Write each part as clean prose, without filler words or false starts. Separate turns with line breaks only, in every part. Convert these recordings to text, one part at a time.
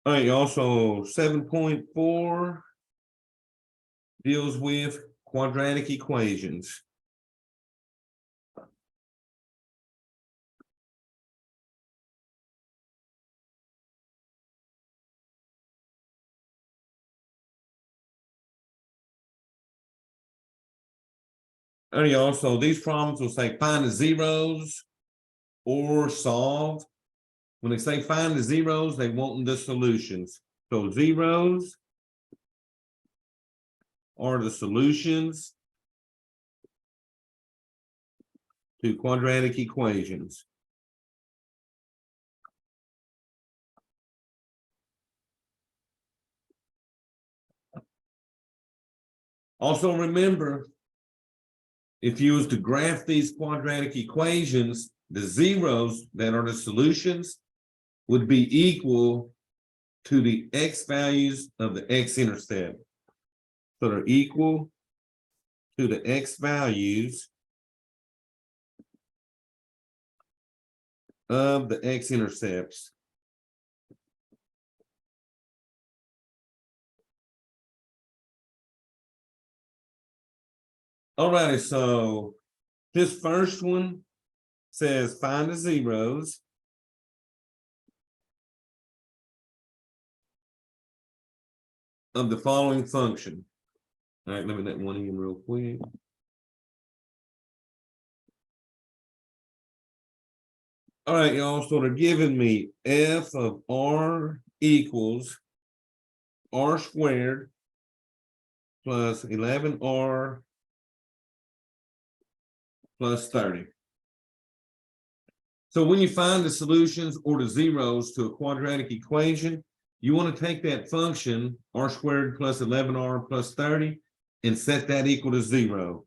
All right, also 7.4 deals with quadratic equations. All right, also these problems will say find the zeros or solve. When they say find the zeros, they want the solutions. So zeros are the solutions to quadratic equations. Also remember, if you was to graph these quadratic equations, the zeros that are the solutions would be equal to the x values of the x-intercept. So they're equal to the x values of the x-intercepts. All righty, so this first one says find the zeros of the following function. All right, let me let one in real quick. All right, y'all, so they're giving me f of r equals r squared plus 11r plus 30. So when you find the solutions or the zeros to a quadratic equation, you want to take that function r squared plus 11r plus 30 and set that equal to 0.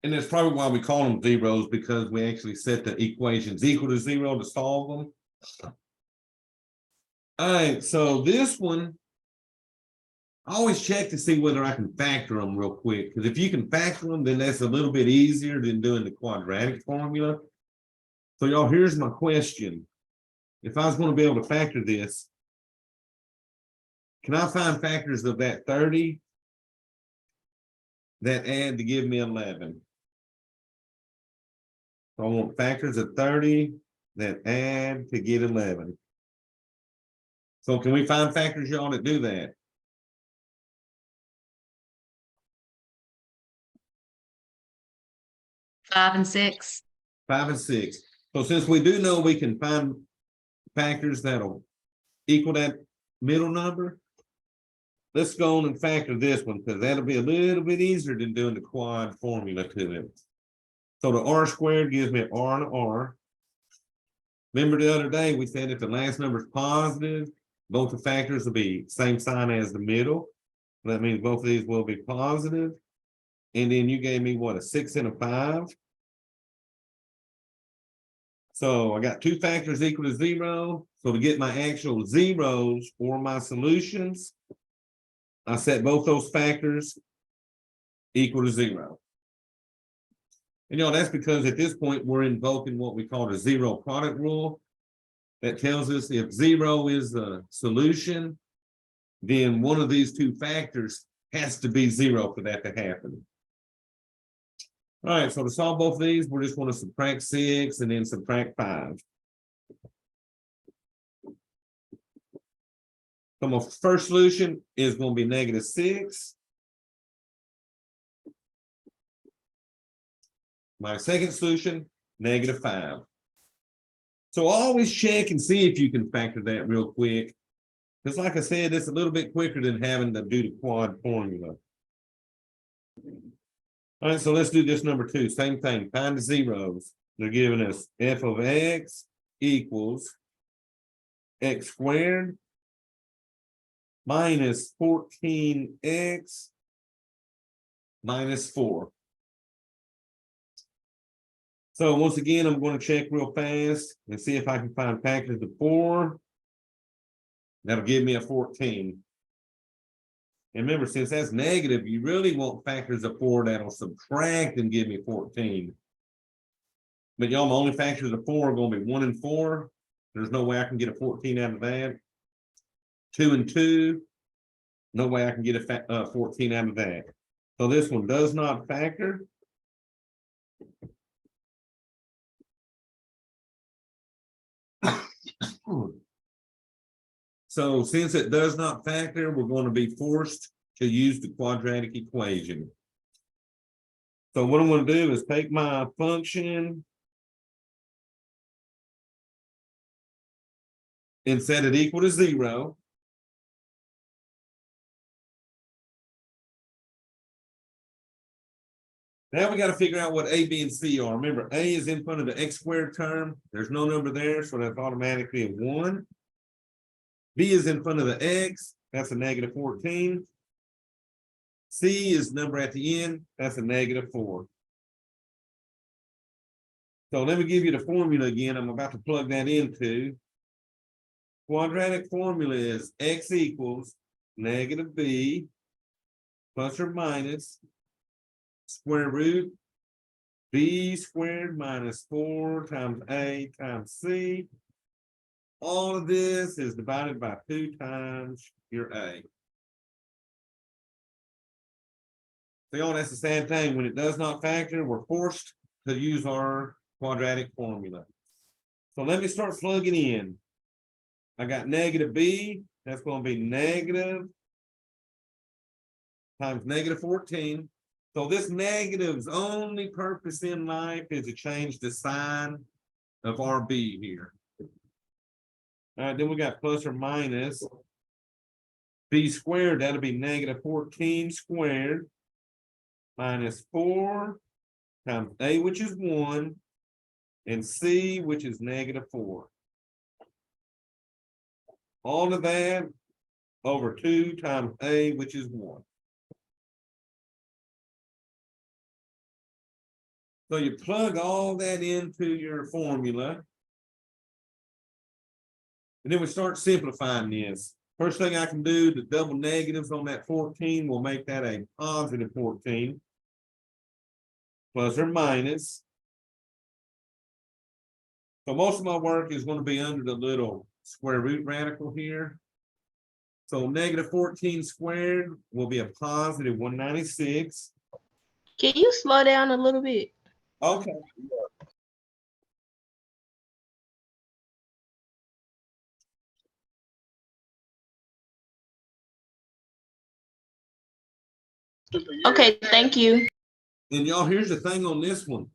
And that's probably why we call them zeros, because we actually set the equations equal to 0 to solve them. All right, so this one, I always check to see whether I can factor them real quick, because if you can factor them, then that's a little bit easier than doing the quadratic formula. So y'all, here's my question. If I was going to be able to factor this, can I find factors of that 30 that add to give me 11? So I want factors of 30 that add to get 11. So can we find factors, y'all, that do that?
Five and six.
5 and 6. So since we do know we can find factors that'll equal that middle number, let's go on and factor this one, because that'll be a little bit easier than doing the quad formula to it. So the r squared gives me r and r. Remember the other day we said if the last number is positive, both the factors will be same sign as the middle. That means both of these will be positive. And then you gave me what, a 6 and a 5. So I got two factors equal to 0. So to get my actual zeros or my solutions, I set both those factors equal to 0. And you know, that's because at this point we're invoking what we call the zero product rule. That tells us if 0 is the solution, then one of these two factors has to be 0 for that to happen. All right, so to solve both of these, we're just going to subtract 6 and then subtract 5. So my first solution is going to be negative 6. My second solution, negative 5. So always check and see if you can factor that real quick. Because like I said, it's a little bit quicker than having to do the quad formula. All right, so let's do this number 2. Same thing, find the zeros. They're giving us f of x equals x squared minus 14x minus 4. So once again, I'm going to check real fast and see if I can find factors of 4. That'll give me a 14. And remember, since that's negative, you really want factors of 4 that'll subtract and give me 14. But y'all, my only factors of 4 are going to be 1 and 4. There's no way I can get a 14 out of that. 2 and 2. No way I can get a 14 out of that. So this one does not factor. So since it does not factor, we're going to be forced to use the quadratic equation. So what I'm going to do is take my function and set it equal to 0. Now we got to figure out what A, B, and C are. Remember, A is in front of the x squared term. There's no number there, so that's automatically a 1. B is in front of the x. That's a negative 14. C is number at the end. That's a negative 4. So let me give you the formula again. I'm about to plug that into. Quadratic formula is x equals negative b plus or minus square root b squared minus 4 times a times c. All of this is divided by 2 times your a. So y'all, that's the same thing. When it does not factor, we're forced to use our quadratic formula. So let me start plugging in. I got negative b. That's going to be negative times negative 14. So this negative's only purpose in life is to change the sign of our b here. All right, then we got plus or minus b squared. That'll be negative 14 squared minus 4 times a, which is 1, and c, which is negative 4. All of that over 2 times a, which is 1. So you plug all that into your formula. And then we start simplifying this. First thing I can do, the double negatives on that 14 will make that a positive 14. Plus or minus. So most of my work is going to be under the little square root radical here. So negative 14 squared will be a positive 196.
Can you slow down a little bit?
Okay.
Okay, thank you.
And y'all, here's the thing on this one.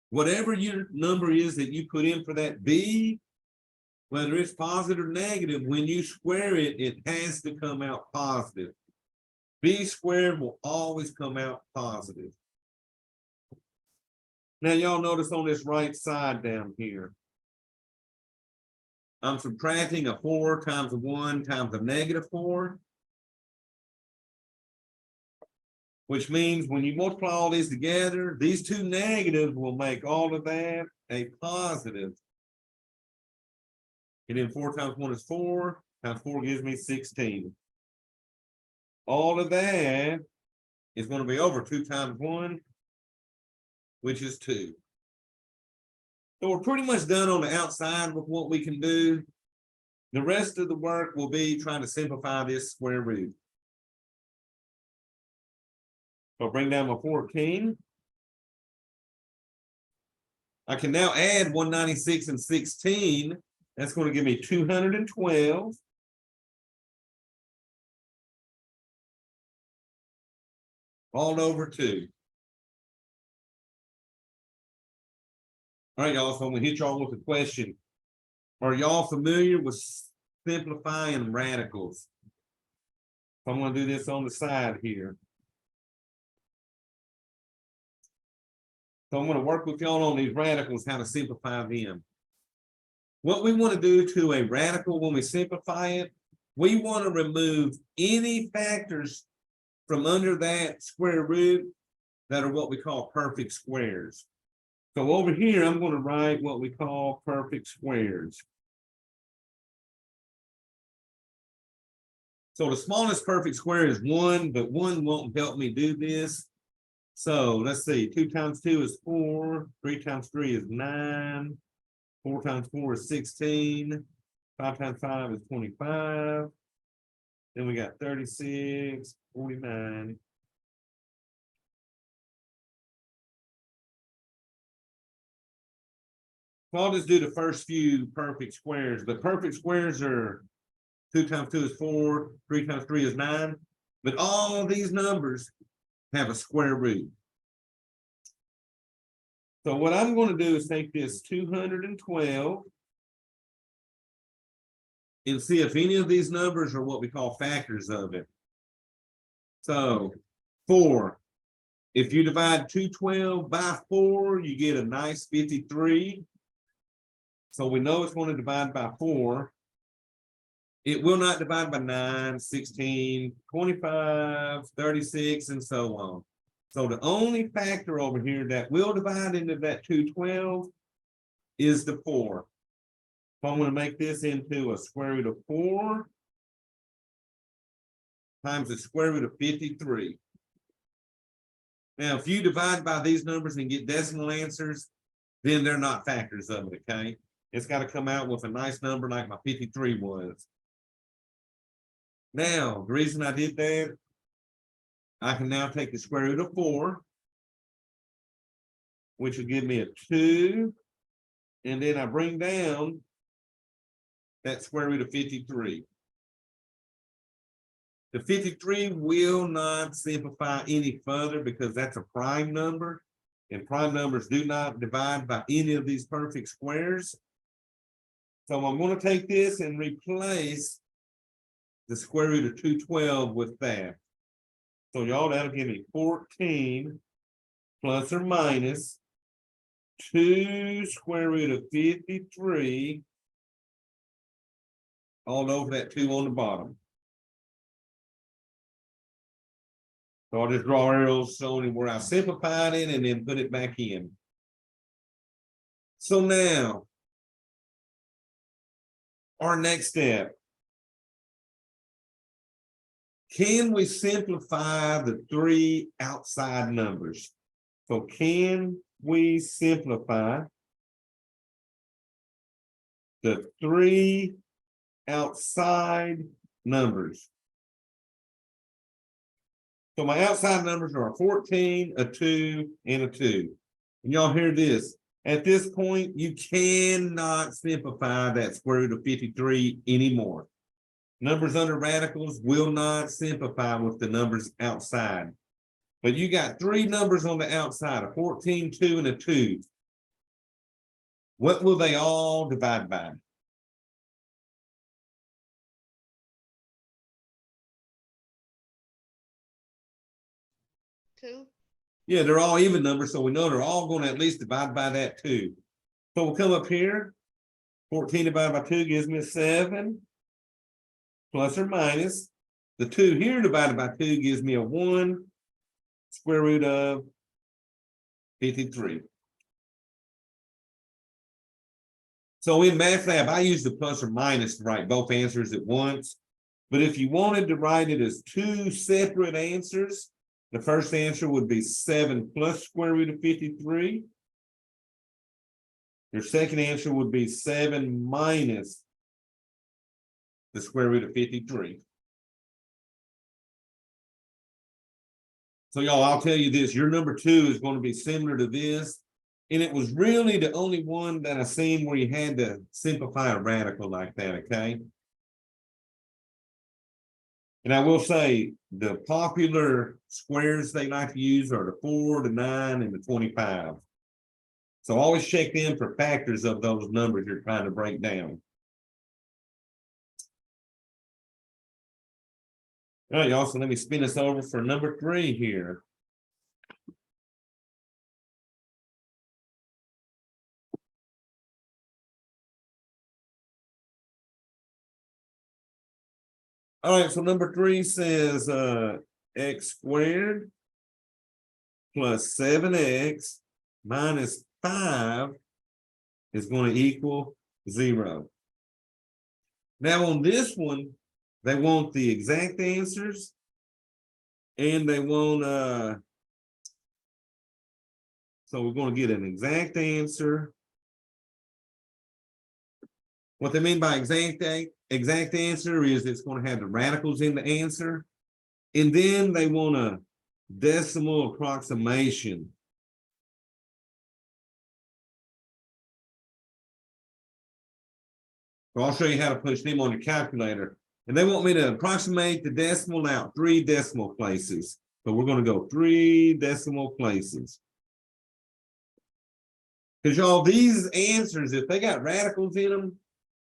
Whatever your number is that you put in for that b, whether it's positive or negative, when you square it, it has to come out positive. B squared will always come out positive. Now, y'all notice on this right side down here, I'm subtracting a 4 times a 1 times a negative 4. Which means when you multiply all these together, these two negatives will make all of that a positive. And then 4 times 1 is 4, times 4 gives me 16. All of that is going to be over 2 times 1, which is 2. So we're pretty much done on the outside with what we can do. The rest of the work will be trying to simplify this square root. So bring down my 14. I can now add 196 and 16. That's going to give me 212. All over 2. All right, y'all, so I'm going to hit y'all with a question. Are y'all familiar with simplifying radicals? So I'm going to do this on the side here. So I'm going to work with y'all on these radicals, how to simplify them. What we want to do to a radical when we simplify it, we want to remove any factors from under that square root that are what we call perfect squares. So over here, I'm going to write what we call perfect squares. So the smallest perfect square is 1, but 1 won't help me do this. So let's see, 2 times 2 is 4, 3 times 3 is 9, 4 times 4 is 16, 5 times 5 is 25. Then we got 36, 49. So I'll just do the first few perfect squares, but perfect squares are 2 times 2 is 4, 3 times 3 is 9. But all of these numbers have a square root. So what I'm going to do is take this 212 and see if any of these numbers are what we call factors of it. So 4. If you divide 212 by 4, you get a nice 53. So we know it's going to divide by 4. It will not divide by 9, 16, 25, 36, and so on. So the only factor over here that will divide into that 212 is the 4. So I'm going to make this into a square root of 4 times the square root of 53. Now, if you divide by these numbers and get decimal answers, then they're not factors of it, okay? It's got to come out with a nice number like my 53 was. Now, the reason I did that, I can now take the square root of 4, which will give me a 2, and then I bring down that square root of 53. The 53 will not simplify any further because that's a prime number, and prime numbers do not divide by any of these perfect squares. So I'm going to take this and replace the square root of 212 with that. So y'all, that'll give me 14 plus or minus 2 square root of 53 all over that 2 on the bottom. So I'll just draw arrows showing where I simplified it and then put it back in. So now, our next step. Can we simplify the 3 outside numbers? So can we simplify the 3 outside numbers? So my outside numbers are a 14, a 2, and a 2. And y'all hear this. At this point, you cannot simplify that square root of 53 anymore. Numbers under radicals will not simplify with the numbers outside. But you got 3 numbers on the outside, a 14, 2, and a 2. What will they all divide by?
Two.
Yeah, they're all even numbers, so we know they're all going to at least divide by that 2. So we'll come up here. 14 divided by 2 gives me a 7. Plus or minus. The 2 here divided by 2 gives me a 1. Square root of 53. So in MathLab, I use the plus or minus to write both answers at once. But if you wanted to write it as 2 separate answers, the first answer would be 7 plus square root of 53. Your second answer would be 7 minus the square root of 53. So y'all, I'll tell you this, your number 2 is going to be similar to this. And it was really the only one that I seen where you had to simplify a radical like that, okay? And I will say the popular squares they like to use are the 4, the 9, and the 25. So always check them for factors of those numbers you're trying to break down. All right, y'all, so let me spin this over for number 3 here. All right, so number 3 says x squared plus 7x minus 5 is going to equal 0. Now on this one, they want the exact answers and they want So we're going to get an exact answer. What they mean by exact answer is it's going to have the radicals in the answer. And then they want a decimal approximation. So I'll show you how to push them on the calculator. And they want me to approximate the decimal out 3 decimal places. So we're going to go 3 decimal places. Because y'all, these answers, if they got radicals in them,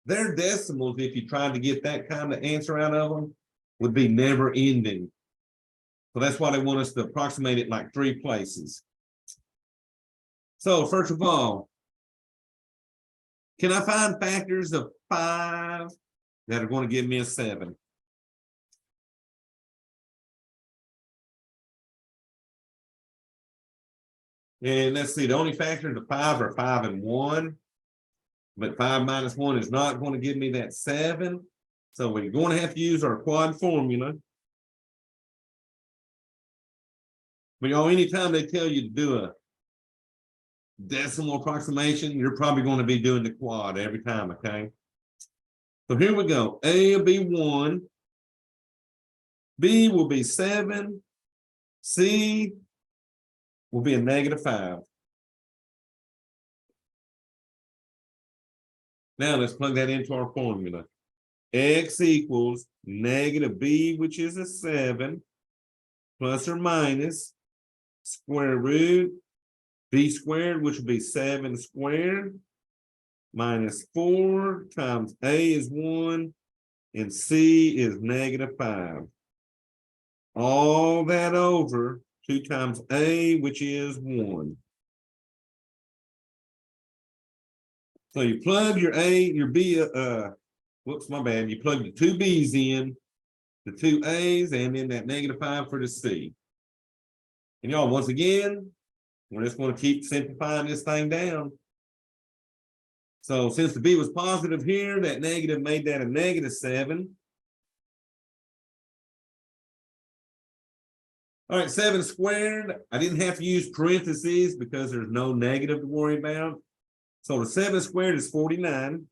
their decimals, if you tried to get that kind of answer out of them, would be never ending. So that's why they want us to approximate it like 3 places. So first of all, can I find factors of 5 that are going to give me a 7? And let's see, the only factors of 5 are 5 and 1. But 5 minus 1 is not going to give me that 7. So we're going to have to use our quad formula. But y'all, anytime they tell you to do a decimal approximation, you're probably going to be doing the quad every time, okay? So here we go. A will be 1. B will be 7. C will be a -5. Now let's plug that into our formula. X equals -b, which is a 7, plus or minus square root b squared, which will be 7 squared, minus 4 times a is 1 and c is -5. All that over 2 times a, which is 1. So you plug your a, your b, whoops, my bad. You plug the 2 b's in, the 2 a's, and then that -5 for the c. And y'all, once again, we're just going to keep simplifying this thing down. So since the b was positive here, that negative made that a -7. All right, 7 squared. I didn't have to use parentheses because there's no negative to worry about. So the 7 squared is 49.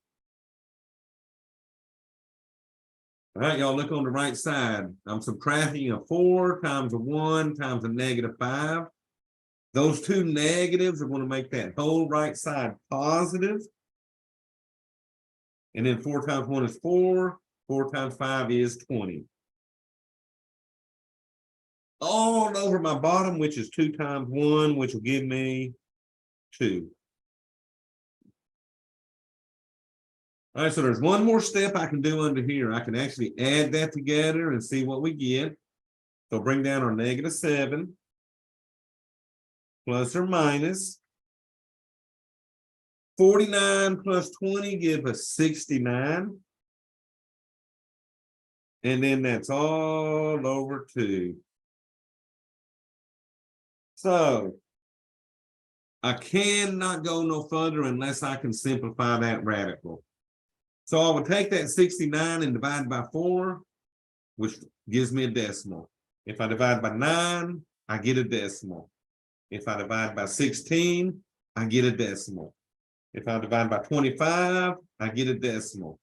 All right, y'all, look on the right side. I'm subtracting a 4 times a 1 times a -5. Those 2 negatives are going to make that whole right side positive. And then 4 times 1 is 4. 4 times 5 is 20. All over my bottom, which is 2 times 1, which will give me 2. All right, so there's one more step I can do under here. I can actually add that together and see what we get. So bring down our -7, plus or minus. 49 plus 20 give us 69. And then that's all over 2. So I cannot go no further unless I can simplify that radical. So I would take that 69 and divide by 4, which gives me a decimal. If I divide by 9, I get a decimal. If I divide by 16, I get a decimal. If I divide by 25, I get a decimal.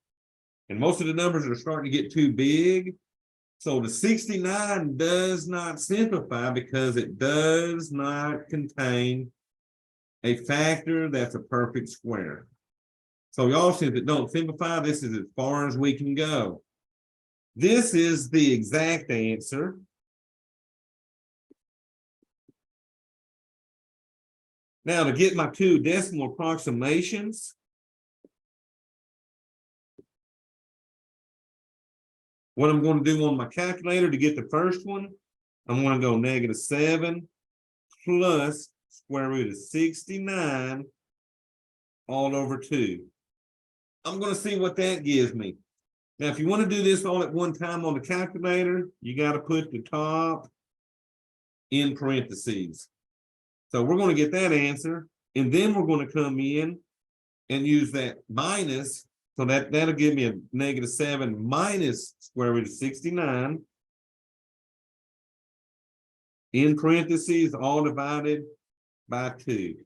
And most of the numbers are starting to get too big. So the 69 does not simplify because it does not contain a factor that's a perfect square. So y'all, since it don't simplify, this is as far as we can go. This is the exact answer. Now to get my 2 decimal approximations, what I'm going to do on my calculator to get the first one, I'm going to go -7 plus square root of 69 all over 2. I'm going to see what that gives me. Now, if you want to do this all at one time on the calculator, you got to put the top in parentheses. So we're going to get that answer, and then we're going to come in and use that minus. So that'll give me a -7 minus square root of 69 in parentheses, all divided by 2.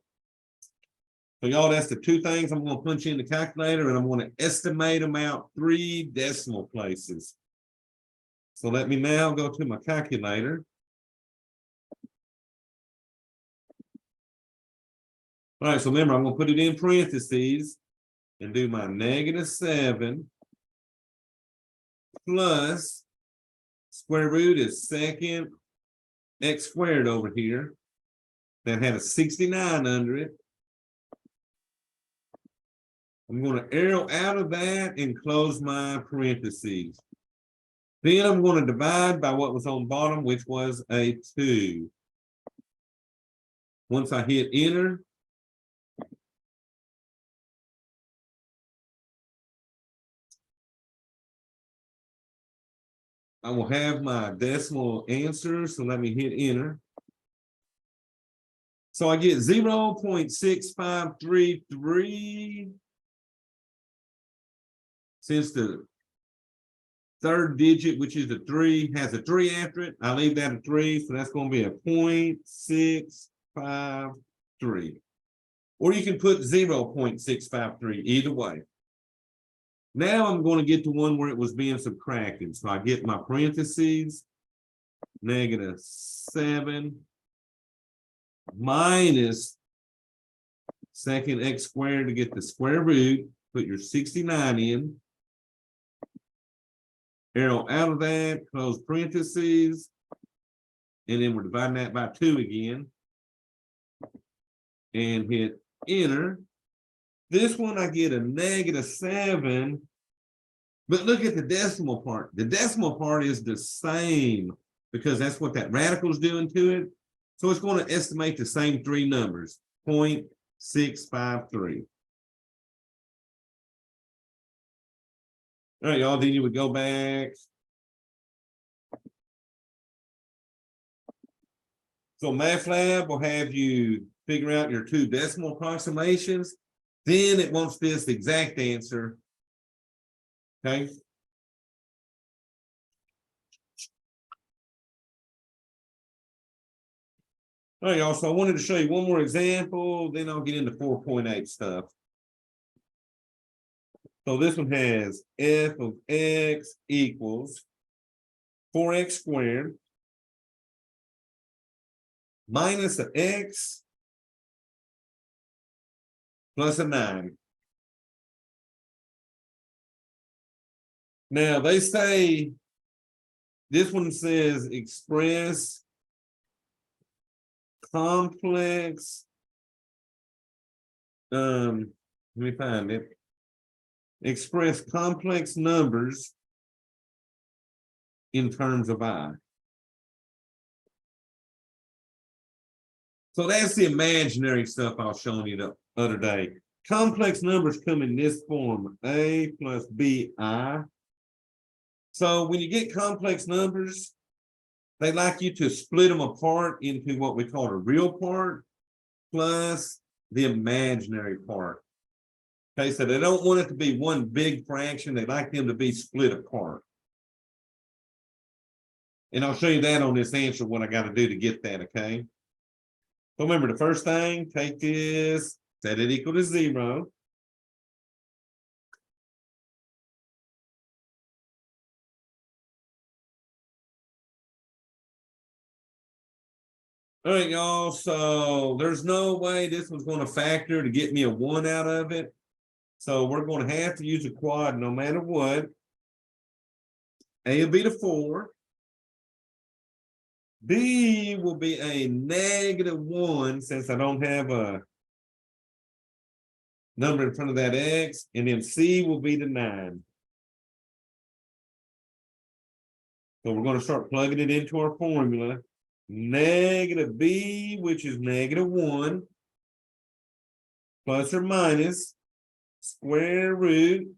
So y'all, that's the two things I'm going to punch in the calculator, and I'm going to estimate them out 3 decimal places. So let me now go to my calculator. All right, so remember, I'm going to put it in parentheses and do my -7 plus square root is second x squared over here. That had a 69 under it. I'm going to arrow out of that and close my parentheses. Then I'm going to divide by what was on bottom, which was a 2. Once I hit enter, I will have my decimal answer. So let me hit enter. So I get 0.6533. Since the third digit, which is a 3, has a 3 after it, I leave that a 3. So that's going to be a 0.653. Or you can put 0.653, either way. Now I'm going to get to one where it was being subtracted. So I get my parentheses, -7 minus second x squared to get the square root. Put your 69 in. Arrow out of that, close parentheses. And then we're dividing that by 2 again. And hit enter. This one I get a -7. But look at the decimal part. The decimal part is the same because that's what that radical is doing to it. So it's going to estimate the same 3 numbers, 0.653. All right, y'all, then you would go back. So MATLAB will have you figure out your 2 decimal approximations. Then it wants this exact answer. Okay. All right, y'all. So I wanted to show you one more example, then I'll get into 4.8 stuff. So this one has f of x equals 4x squared minus an x plus a 9. Now they say, this one says express complex, let me find it. Express complex numbers in terms of I. So that's the imaginary stuff I was showing you the other day. Complex numbers come in this form, a plus bi. So when you get complex numbers, they like you to split them apart into what we call a real part plus the imaginary part. Okay, so they don't want it to be one big fraction. They like them to be split apart. And I'll show you that on this answer, what I got to do to get that, okay? So remember, the first thing, take this, set it equal to 0. All right, y'all, so there's no way this one's going to factor to get me a 1 out of it. So we're going to have to use a quad no matter what. A will be the 4. B will be a -1 since I don't have a number in front of that x. And then C will be the 9. So we're going to start plugging it into our formula. -b, which is -1, plus or minus square root.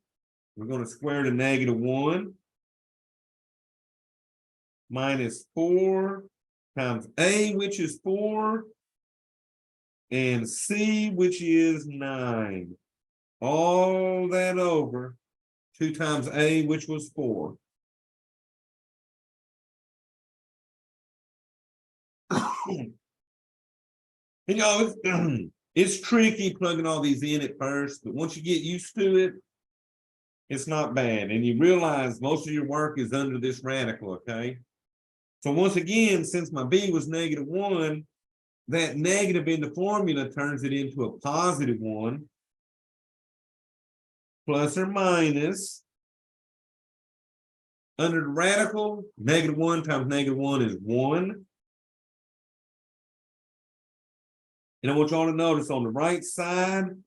We're going to square the -1 minus 4 times a, which is 4, and c, which is 9. All that over 2 times a, which was 4. And y'all, it's tricky plugging all these in at first, but once you get used to it, it's not bad. And you realize most of your work is under this radical, okay? So once again, since my b was -1, that negative in the formula turns it into a +1, plus or minus. Under the radical, -1 times -1 is 1. And I want y'all to notice on the right side,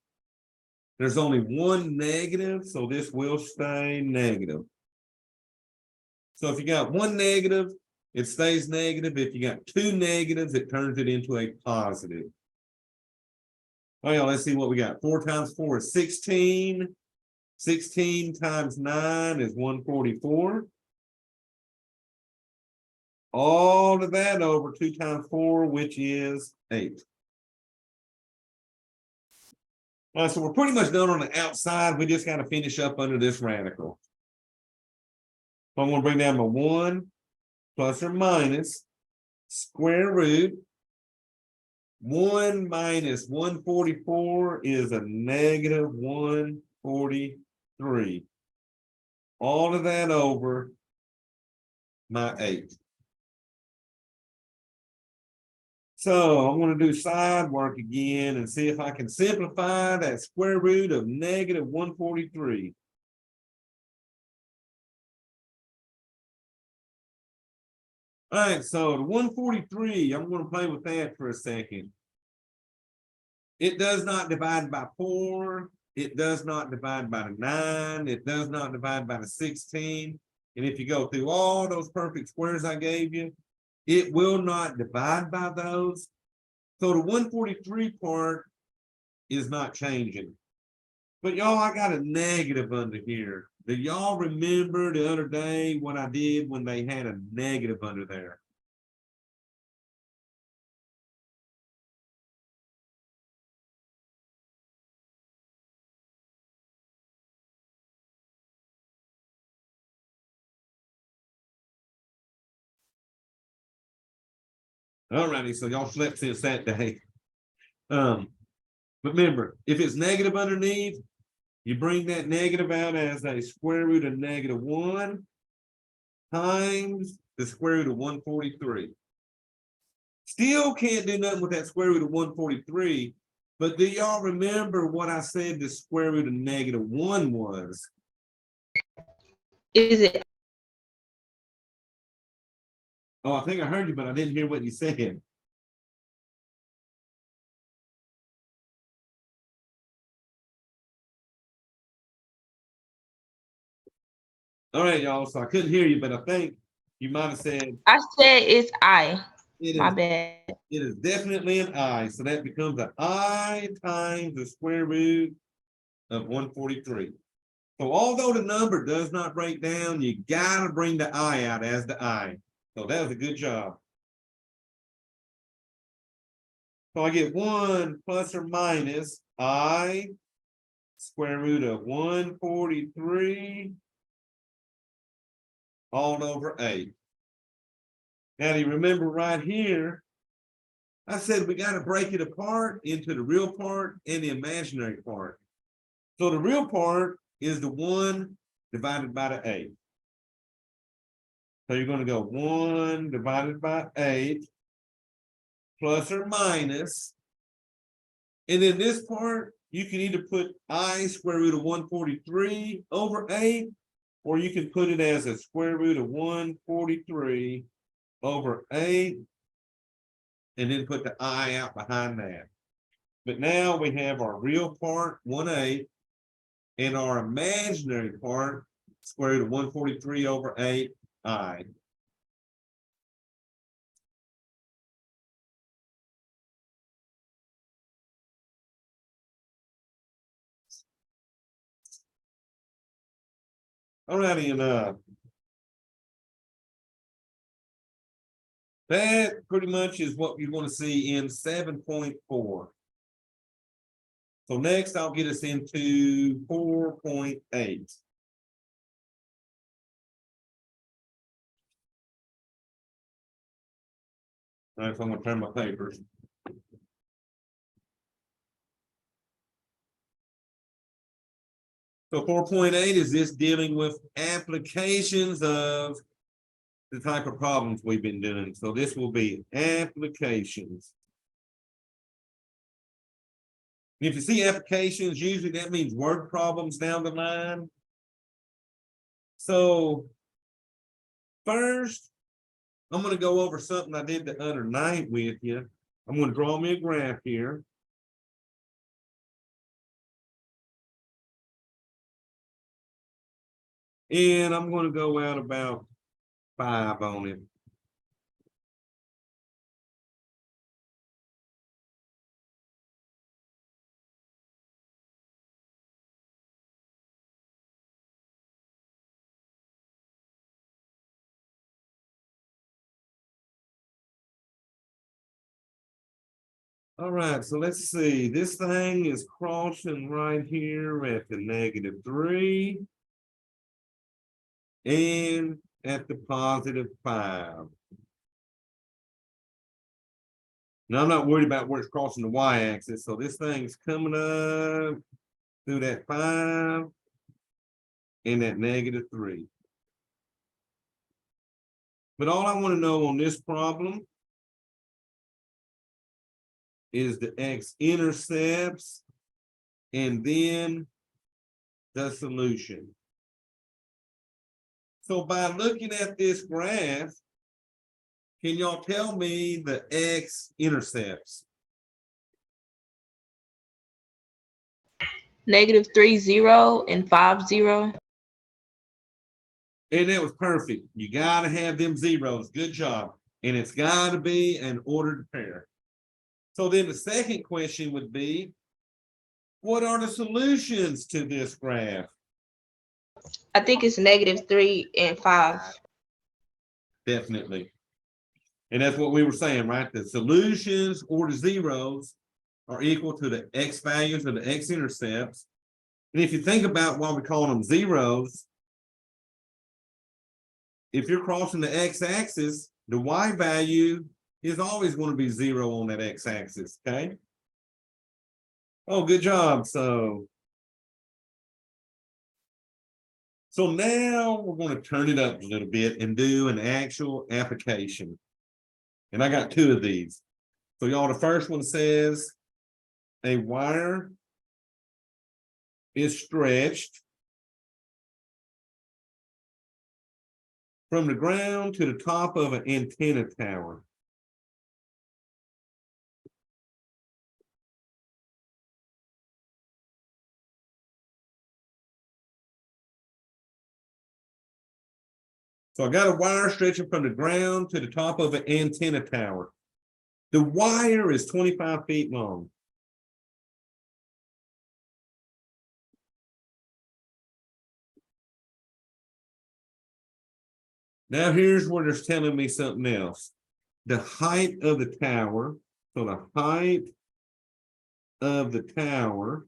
there's only one negative, so this will stay negative. So if you got one negative, it stays negative. If you got two negatives, it turns it into a positive. Oh yeah, let's see what we got. 4 times 4 is 16. 16 times 9 is 144. All of that over 2 times 4, which is 8. All right, so we're pretty much done on the outside. We just got to finish up under this radical. So I'm going to bring down my 1 plus or minus square root. 1 minus 144 is a -143. All of that over my 8. So I'm going to do side work again and see if I can simplify that square root of -143. All right, so the 143, I'm going to play with that for a second. It does not divide by 4. It does not divide by the 9. It does not divide by the 16. And if you go through all those perfect squares I gave you, it will not divide by those. So the 143 part is not changing. But y'all, I got a negative under here. Do y'all remember the other day what I did when they had a negative under there? All righty, so y'all slept since that day. But remember, if it's negative underneath, you bring that negative out as a square root of -1 times the square root of 143. Still can't do nothing with that square root of 143, but do y'all remember what I said the square root of -1 was?
Is it?
Oh, I think I heard you, but I didn't hear what you said. All right, y'all. So I couldn't hear you, but I think you might have said
I said it's I.
it
My
is.
bad.
It is definitely an I. So that becomes an I times the square root of 143. So although the number does not break down, you gotta bring the I out as the I. So that was a good job. So I get 1 plus or minus I square root of 143 all over 8. Now, do you remember right here, I said we got to break it apart into the real part and the imaginary part. So the real part is the 1 divided by the 8. So you're going to go 1 divided by 8 plus or minus. And in this part, you can either put I square root of 143 over 8, or you can put it as a square root of 143 over 8, and then put the I out behind that. But now we have our real part, 1/8, and our imaginary part, square root of 143 over 8, I. Alrighty, enough. That pretty much is what you're going to see in 7.4. So next, I'll get us into 4.8. All right, so I'm going to turn my papers. So 4.8 is this dealing with applications of the type of problems we've been doing. So this will be applications. If you see applications, usually that means word problems down the line. So first, I'm going to go over something I did the other night with you. I'm going to draw me a graph here. And I'm going to go out about 5 on it. All right, so let's see. This thing is crossing right here at the -3 and at the +5. Now, I'm not worried about where it's crossing the y-axis. So this thing's coming up through that 5 and that -3. But all I want to know on this problem is the x-intercepts and then the solution. So by looking at this graph, can y'all tell me the x-intercepts?
-3, 0, and 5, 0.
And that was perfect. You got to have them zeros. Good job. And it's got to be an ordered pair. So then the second question would be, what are the solutions to this graph?
I think it's -3 and 5.
Definitely. And that's what we were saying, right? The solutions or the zeros are equal to the x values or the x-intercepts. And if you think about why we call them zeros, if you're crossing the x-axis, the y value is always going to be 0 on that x-axis, okay? Oh, good job. So now we're going to turn it up a little bit and do an actual application. And I got 2 of these. So y'all, the first one says a wire is stretched from the ground to the top of an antenna tower. So I got a wire stretching from the ground to the top of an antenna tower. The wire is 25 feet long. Now here's where it's telling me something else. The height of the tower, so the height of the tower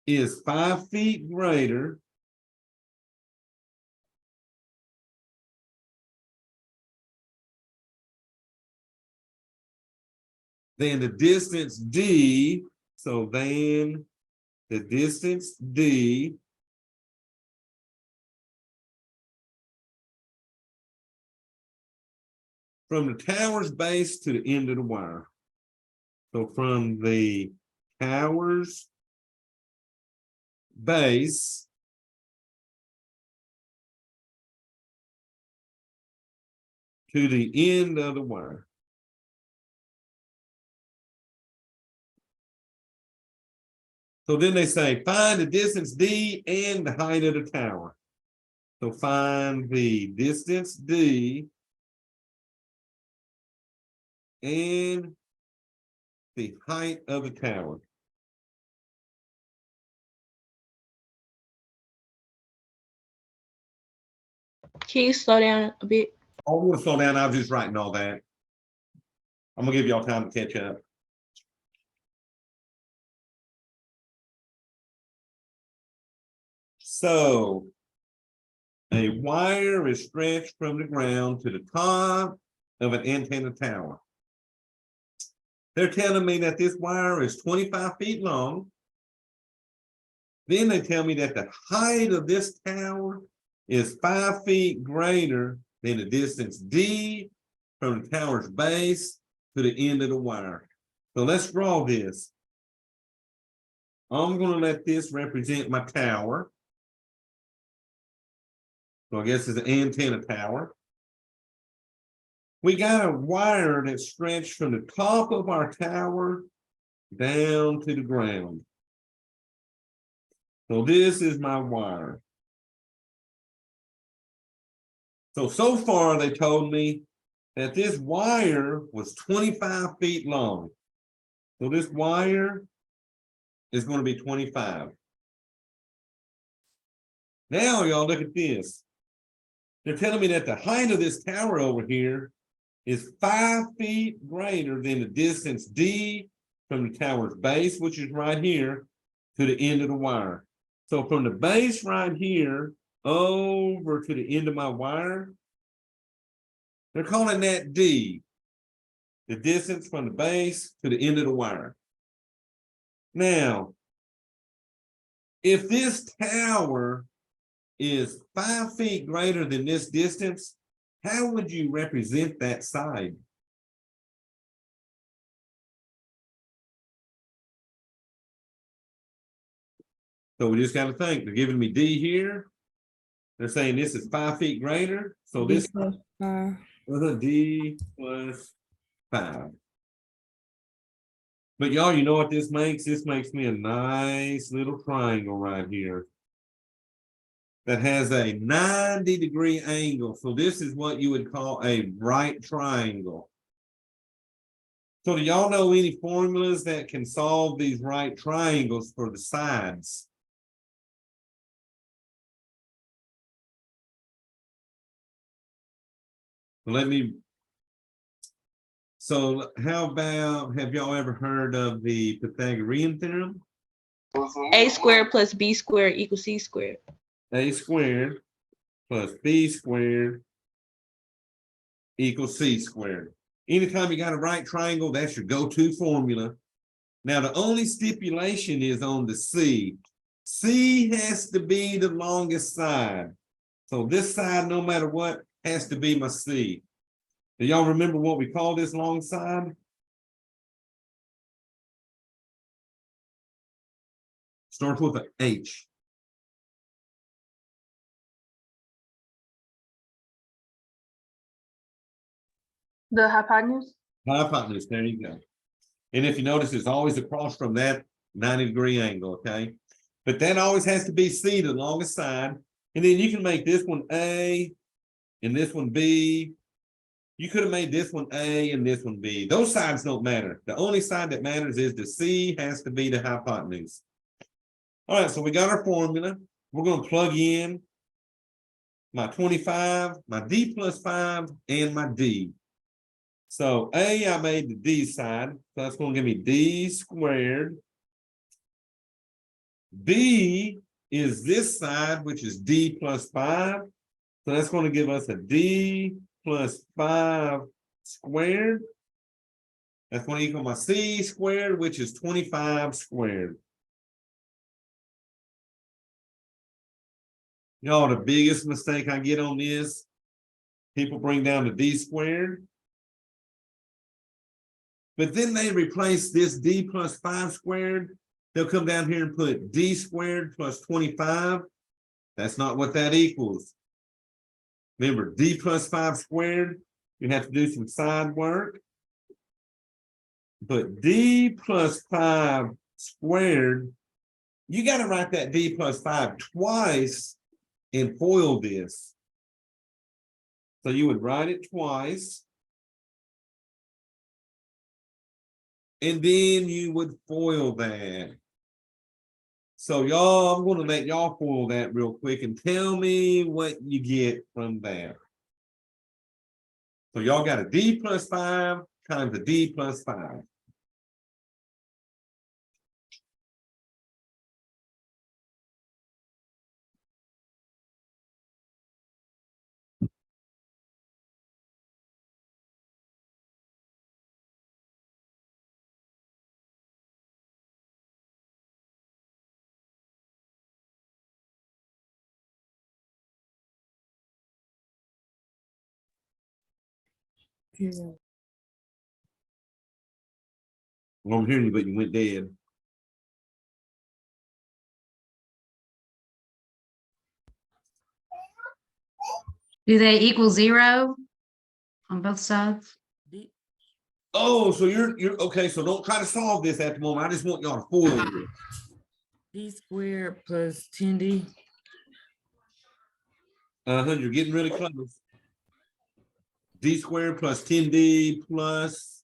is 5 feet greater than the distance D. So then the distance D from the tower's base to the end of the wire. So from the tower's base to the end of the wire. So then they say, find the distance D and the height of the tower. So find the distance D and the height of the tower.
Can you slow down a bit?
I want to slow down. I was just writing all that. I'm gonna give y'all time to catch up. So a wire is stretched from the ground to the top of an antenna tower. They're telling me that this wire is 25 feet long. Then they tell me that the height of this tower is 5 feet greater than the distance D from the tower's base to the end of the wire. So let's draw this. I'm going to let this represent my tower. So I guess it's an antenna tower. We got a wire that's stretched from the top of our tower down to the ground. So this is my wire. So far they told me that this wire was 25 feet long. So this wire is going to be 25. Now y'all look at this. They're telling me that the height of this tower over here is 5 feet greater than the distance D from the tower's base, which is right here, to the end of the wire. So from the base right here over to the end of my wire, they're calling that D, the distance from the base to the end of the wire. Now, if this tower is 5 feet greater than this distance, how would you represent that side? So we just got to think, they're giving me D here. They're saying this is 5 feet greater. So this
plus 5.
D plus 5. But y'all, you know what this makes? This makes me a nice little triangle right here that has a 90-degree angle. So this is what you would call a right triangle. So do y'all know any formulas that can solve these right triangles for the sides? So how about, have y'all ever heard of the Pythagorean theorem?
A squared plus B squared equals C squared.
A squared plus B squared equals C squared. Anytime you got a right triangle, that's your go-to formula. Now, the only stipulation is on the C. C has to be the longest side. So this side, no matter what, has to be my C. Do y'all remember what we call this long side? Starts with an H.
The hypotenuse?
Hypotenuse, there you go. And if you notice, it's always across from that 90-degree angle, okay? But that always has to be C, the longest side. And then you can make this one A and this one B. You could have made this one A and this one B. Those sides don't matter. The only side that matters is the C has to be the hypotenuse. All right, so we got our formula. We're going to plug in my 25, my D plus 5, and my D. So A, I made the D side. So that's going to give me D squared. B is this side, which is D plus 5. So that's going to give us a D plus 5 squared. That's going to equal my C squared, which is 25 squared. Y'all, the biggest mistake I get on this, people bring down the D squared. But then they replace this D plus 5 squared. They'll come down here and put D squared plus 25. That's not what that equals. Remember, D plus 5 squared, you have to do some side work. But D plus 5 squared, you got to write that D plus 5 twice and FOIL this. So you would write it twice. And then you would FOIL that. So y'all, I'm going to let y'all FOIL that real quick and tell me what you get from that. So y'all got a D plus 5 times a D plus 5. Well, I'm hearing you, but you went dead.
Do they equal 0 on both sides?
Oh, so you're okay. So don't try to solve this at the moment. I just want y'all to fool with.
D squared plus 10D.
You're getting really close. D squared plus 10D plus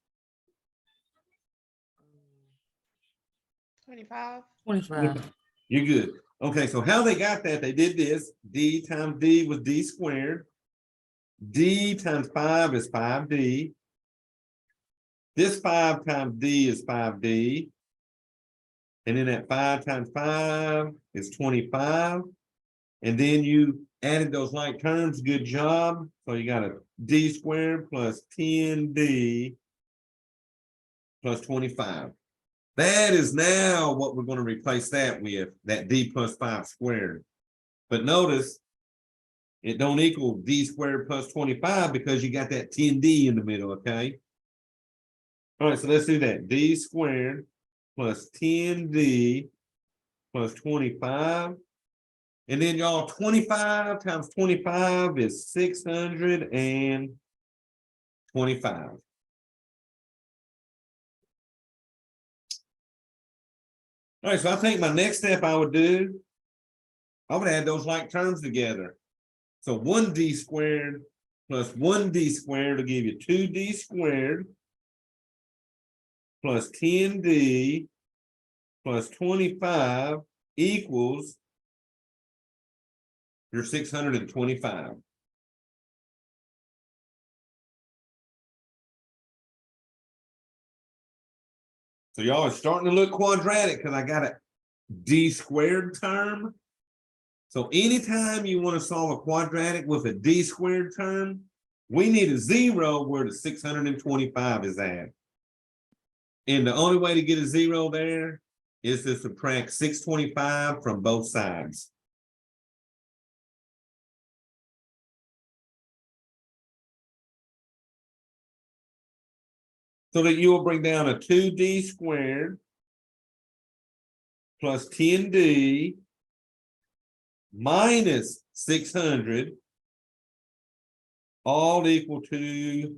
25.
25.
you're good. Okay, so how they got that, they did this. D times D was D squared. D times 5 is 5D. This 5 times D is 5D. And then that 5 times 5 is 25. And then you added those like terms. Good job. So you got a D squared plus 10D plus 25. That is now what we're going to replace that with, that D plus 5 squared. But notice it don't equal D squared plus 25 because you got that 10D in the middle, okay? All right, so let's do that. D squared plus 10D plus 25. And then y'all, 25 times 25 is 625. All right, so I think my next step I would do, I would add those like terms together. So 1D squared plus 1D squared will give you 2D squared plus 10D plus 25 equals your 625. So y'all are starting to look quadratic because I got a D squared term. So anytime you want to solve a quadratic with a D squared term, we need a 0 where the 625 is at. And the only way to get a 0 there is to subtract 625 from both sides. So that you will bring down a 2D squared plus 10D minus 600 all equal to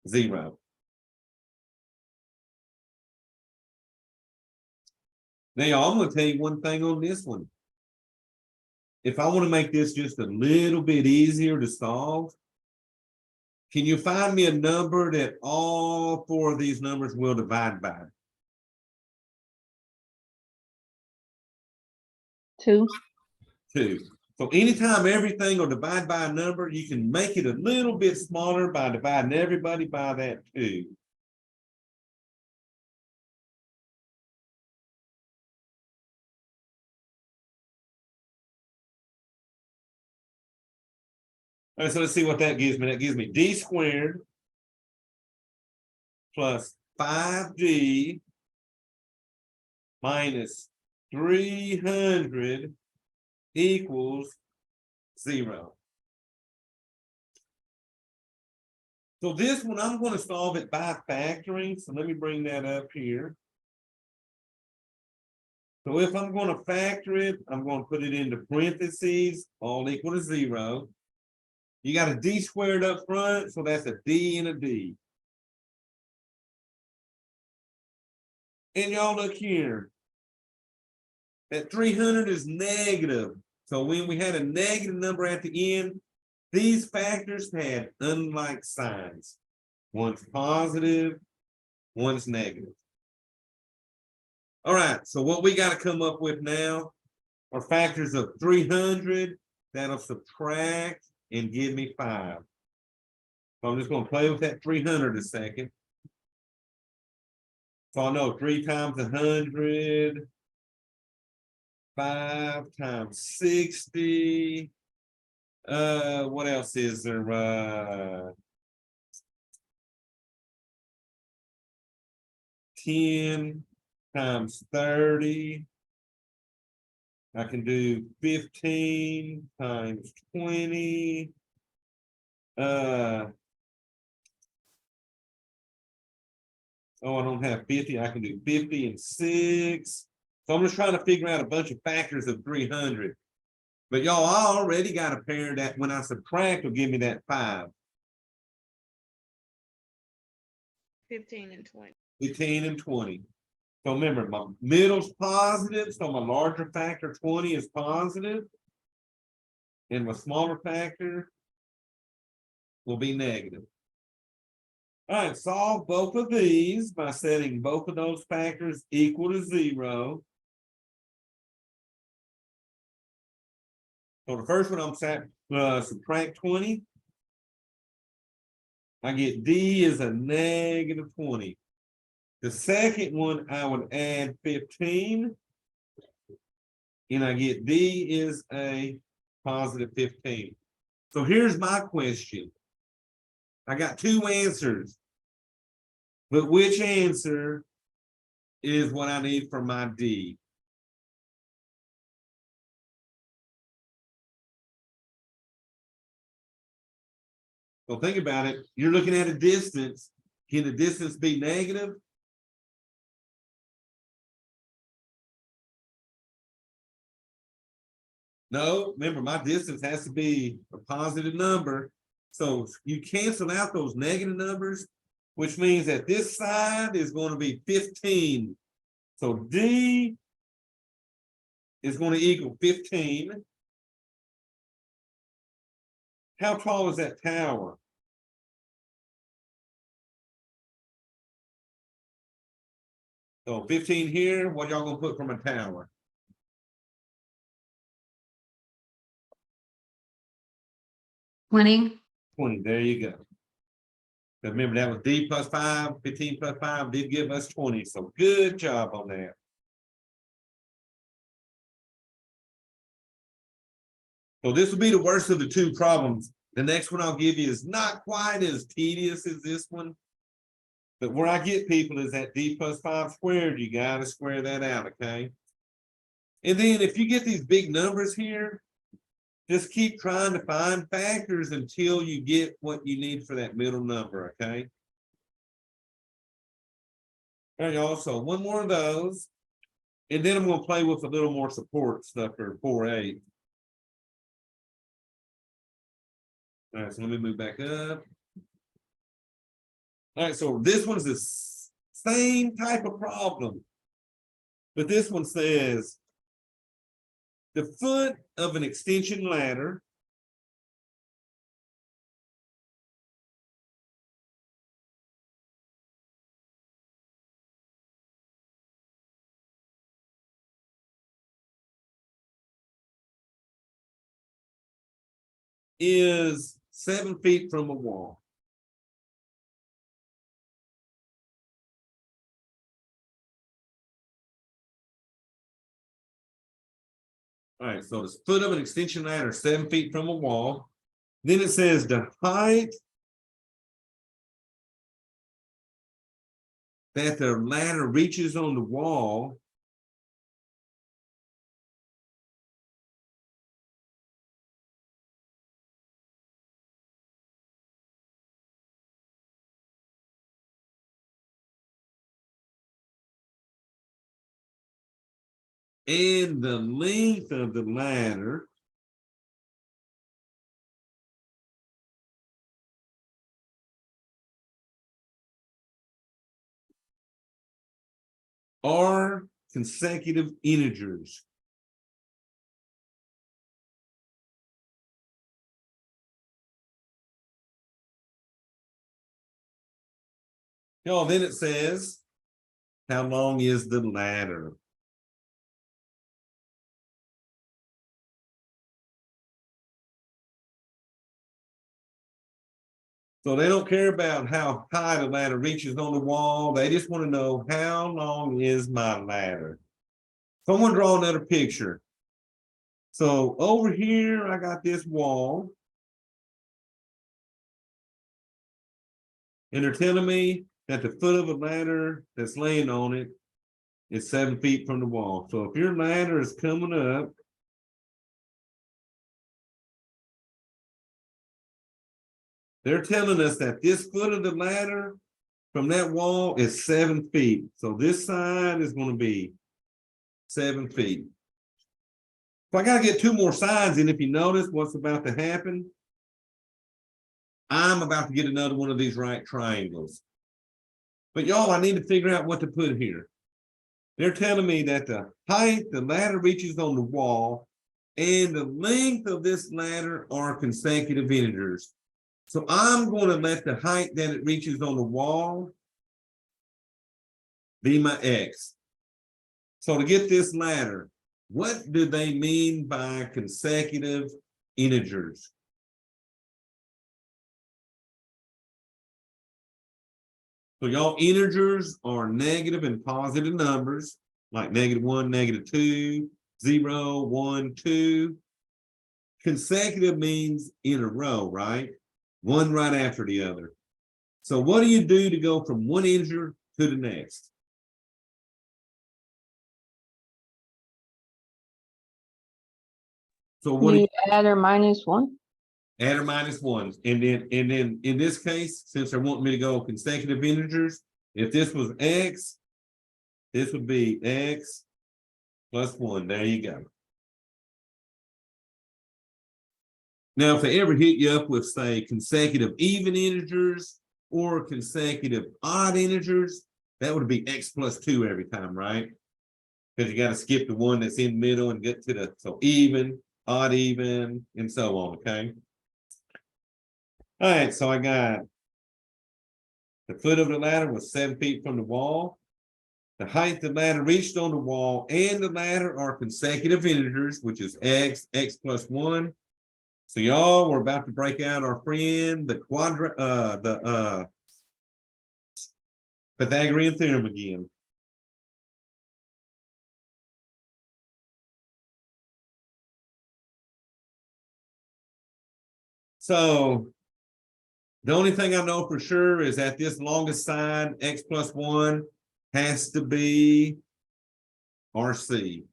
0. Now, y'all, I'm going to tell you one thing on this one. If I want to make this just a little bit easier to solve, can you find me a number that all 4 of these numbers will divide by?
2.
2. So anytime everything will divide by a number, you can make it a little bit smaller by dividing everybody by that 2. All right, so let's see what that gives me. That gives me D squared plus 5D minus 300 equals 0. So this one, I'm going to solve it by factoring. So let me bring that up here. So if I'm going to factor it, I'm going to put it into parentheses, all equal to 0. You got a D squared up front, so that's a D and a D. And y'all look here. That 300 is negative. So when we had a negative number at the end, these factors had unlike signs. One's positive, one's negative. All right, so what we got to come up with now are factors of 300 that'll subtract and give me 5. So I'm just going to play with that 300 a second. So I know 3 times 100, 5 times 60. What else is there? 10 times 30. I can do 15 times 20. Oh, I don't have 50. I can do 50 and 6. So I'm just trying to figure out a bunch of factors of 300. But y'all, I already got a pair that when I subtract will give me that 5.
15 and 20.
15 and 20. So remember, my middle's positive, so my larger factor 20 is positive, and my smaller factor will be negative. All right, solve both of these by setting both of those factors equal to 0. So the first one I'm subtract 20. I get D is a negative 20. The second one, I would add 15. And I get D is a positive 15. So here's my question. I got two answers. But which answer is what I need for my D? So think about it. You're looking at a distance. Can the distance be negative? No, remember my distance has to be a positive number. So you cancel out those negative numbers, which means that this side is going to be 15. So D is going to equal 15. How tall is that tower? So 15 here, what y'all gonna put from a tower?
20.
20, there you go. Remember that was D plus 5, 15 plus 5 did give us 20. So good job on that. So this will be the worst of the two problems. The next one I'll give you is not quite as tedious as this one. But where I get people is that D plus 5 squared, you gotta square that out, okay? And then if you get these big numbers here, just keep trying to find factors until you get what you need for that middle number, okay? All right, y'all, so one more of those. And then I'm gonna play with a little more support stuff for 4-8. All right, so let me move back up. All right, so this one's the same type of problem. But this one says, the foot of an extension ladder is 7 feet from a wall. All right, so the foot of an extension ladder is 7 feet from a wall. Then it says the height that the ladder reaches on the wall and the length of the ladder are consecutive integers. Oh, then it says, how long is the ladder? So they don't care about how high the ladder reaches on the wall. They just want to know how long is my ladder. Someone draw another picture. So over here, I got this wall. And they're telling me that the foot of a ladder that's laying on it is 7 feet from the wall. So if your ladder is coming up, they're telling us that this foot of the ladder from that wall is 7 feet. So this side is gonna be 7 feet. So I gotta get 2 more sides, and if you notice what's about to happen, I'm about to get another one of these right triangles. But y'all, I need to figure out what to put here. They're telling me that the height the ladder reaches on the wall and the length of this ladder are consecutive integers. So I'm going to let the height that it reaches on the wall be my X. So to get this ladder, what do they mean by consecutive integers? So y'all, integers are negative and positive numbers, like -1, -2, 0, 1, 2. Consecutive means in a row, right? One right after the other. So what do you do to go from one integer to the next? So what do
You
you
add or minus 1?
add or minus 1? And then in this case, since they're wanting me to go consecutive integers, if this was X, this would be X plus 1. There you go. Now, if they ever hit you up with, say, consecutive even integers or consecutive odd integers, that would be X plus 2 every time, right? Because you got to skip the one that's in the middle and get to the, so even, odd even, and so on, okay? All right, so I got the foot of the ladder was 7 feet from the wall. The height the ladder reached on the wall and the ladder are consecutive integers, which is X, X plus 1. So y'all, we're about to break out our friend, the Pythagorean theorem again. So the only thing I know for sure is that this longest side, X plus 1, has to be RC.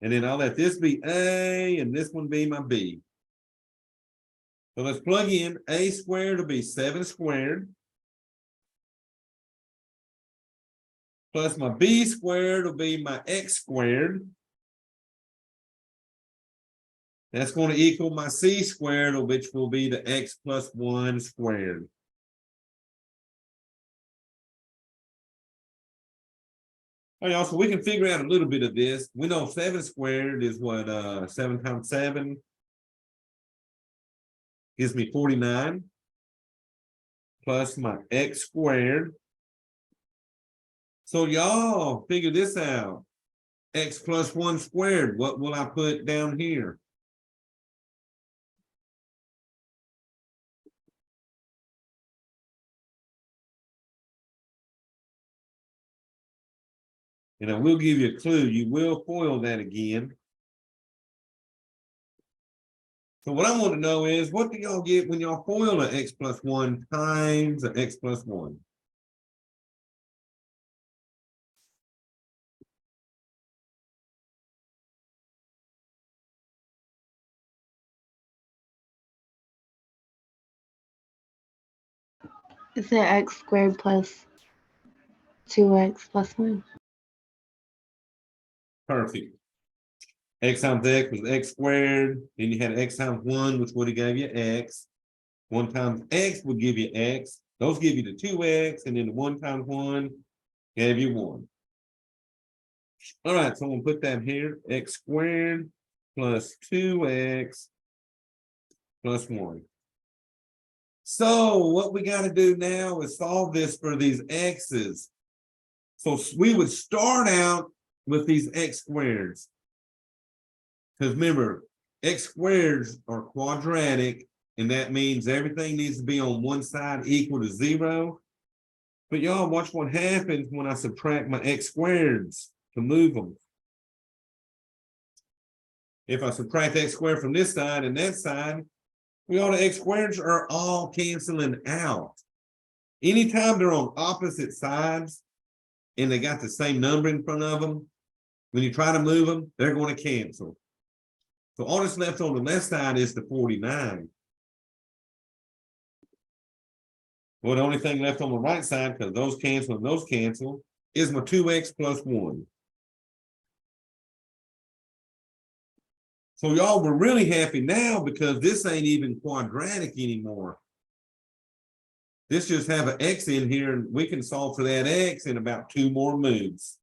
And then I'll let this be A and this one be my B. So let's plug in. A squared will be 7 squared. Plus my B squared will be my X squared. That's going to equal my C squared, which will be the X plus 1 squared. All right, y'all, so we can figure out a little bit of this. We know 7 squared is what, 7 times 7 gives me 49 plus my X squared. So y'all figure this out. X plus 1 squared, what will I put down here? And I will give you a clue. You will FOIL that again. So what I want to know is, what do y'all get when y'all FOIL an X plus 1 times an X plus 1?
Is it x squared plus 2x plus 1?
Perfect. X times X was X squared. Then you had X times 1, which would have gave you X. 1 times X would give you X. Those give you the 2X, and then the 1 times 1 gave you 1. All right, so I'm gonna put that here. X squared plus 2X plus 1. So what we got to do now is solve this for these X's. So we would start out with these X squareds. Because remember, X squareds are quadratic, and that means everything needs to be on one side equal to 0. But y'all, watch what happens when I subtract my X squareds to move them. If I subtract X squared from this side and that side, all the X squareds are all canceling out. Anytime they're on opposite sides and they got the same number in front of them, when you try to move them, they're going to cancel. So all that's left on the left side is the 49. Well, the only thing left on the right side, because those cancel and those cancel, is my 2x plus 1. So y'all, we're really happy now because this ain't even quadratic anymore. This just have an x in here and we can solve for that x in about 2 more moves.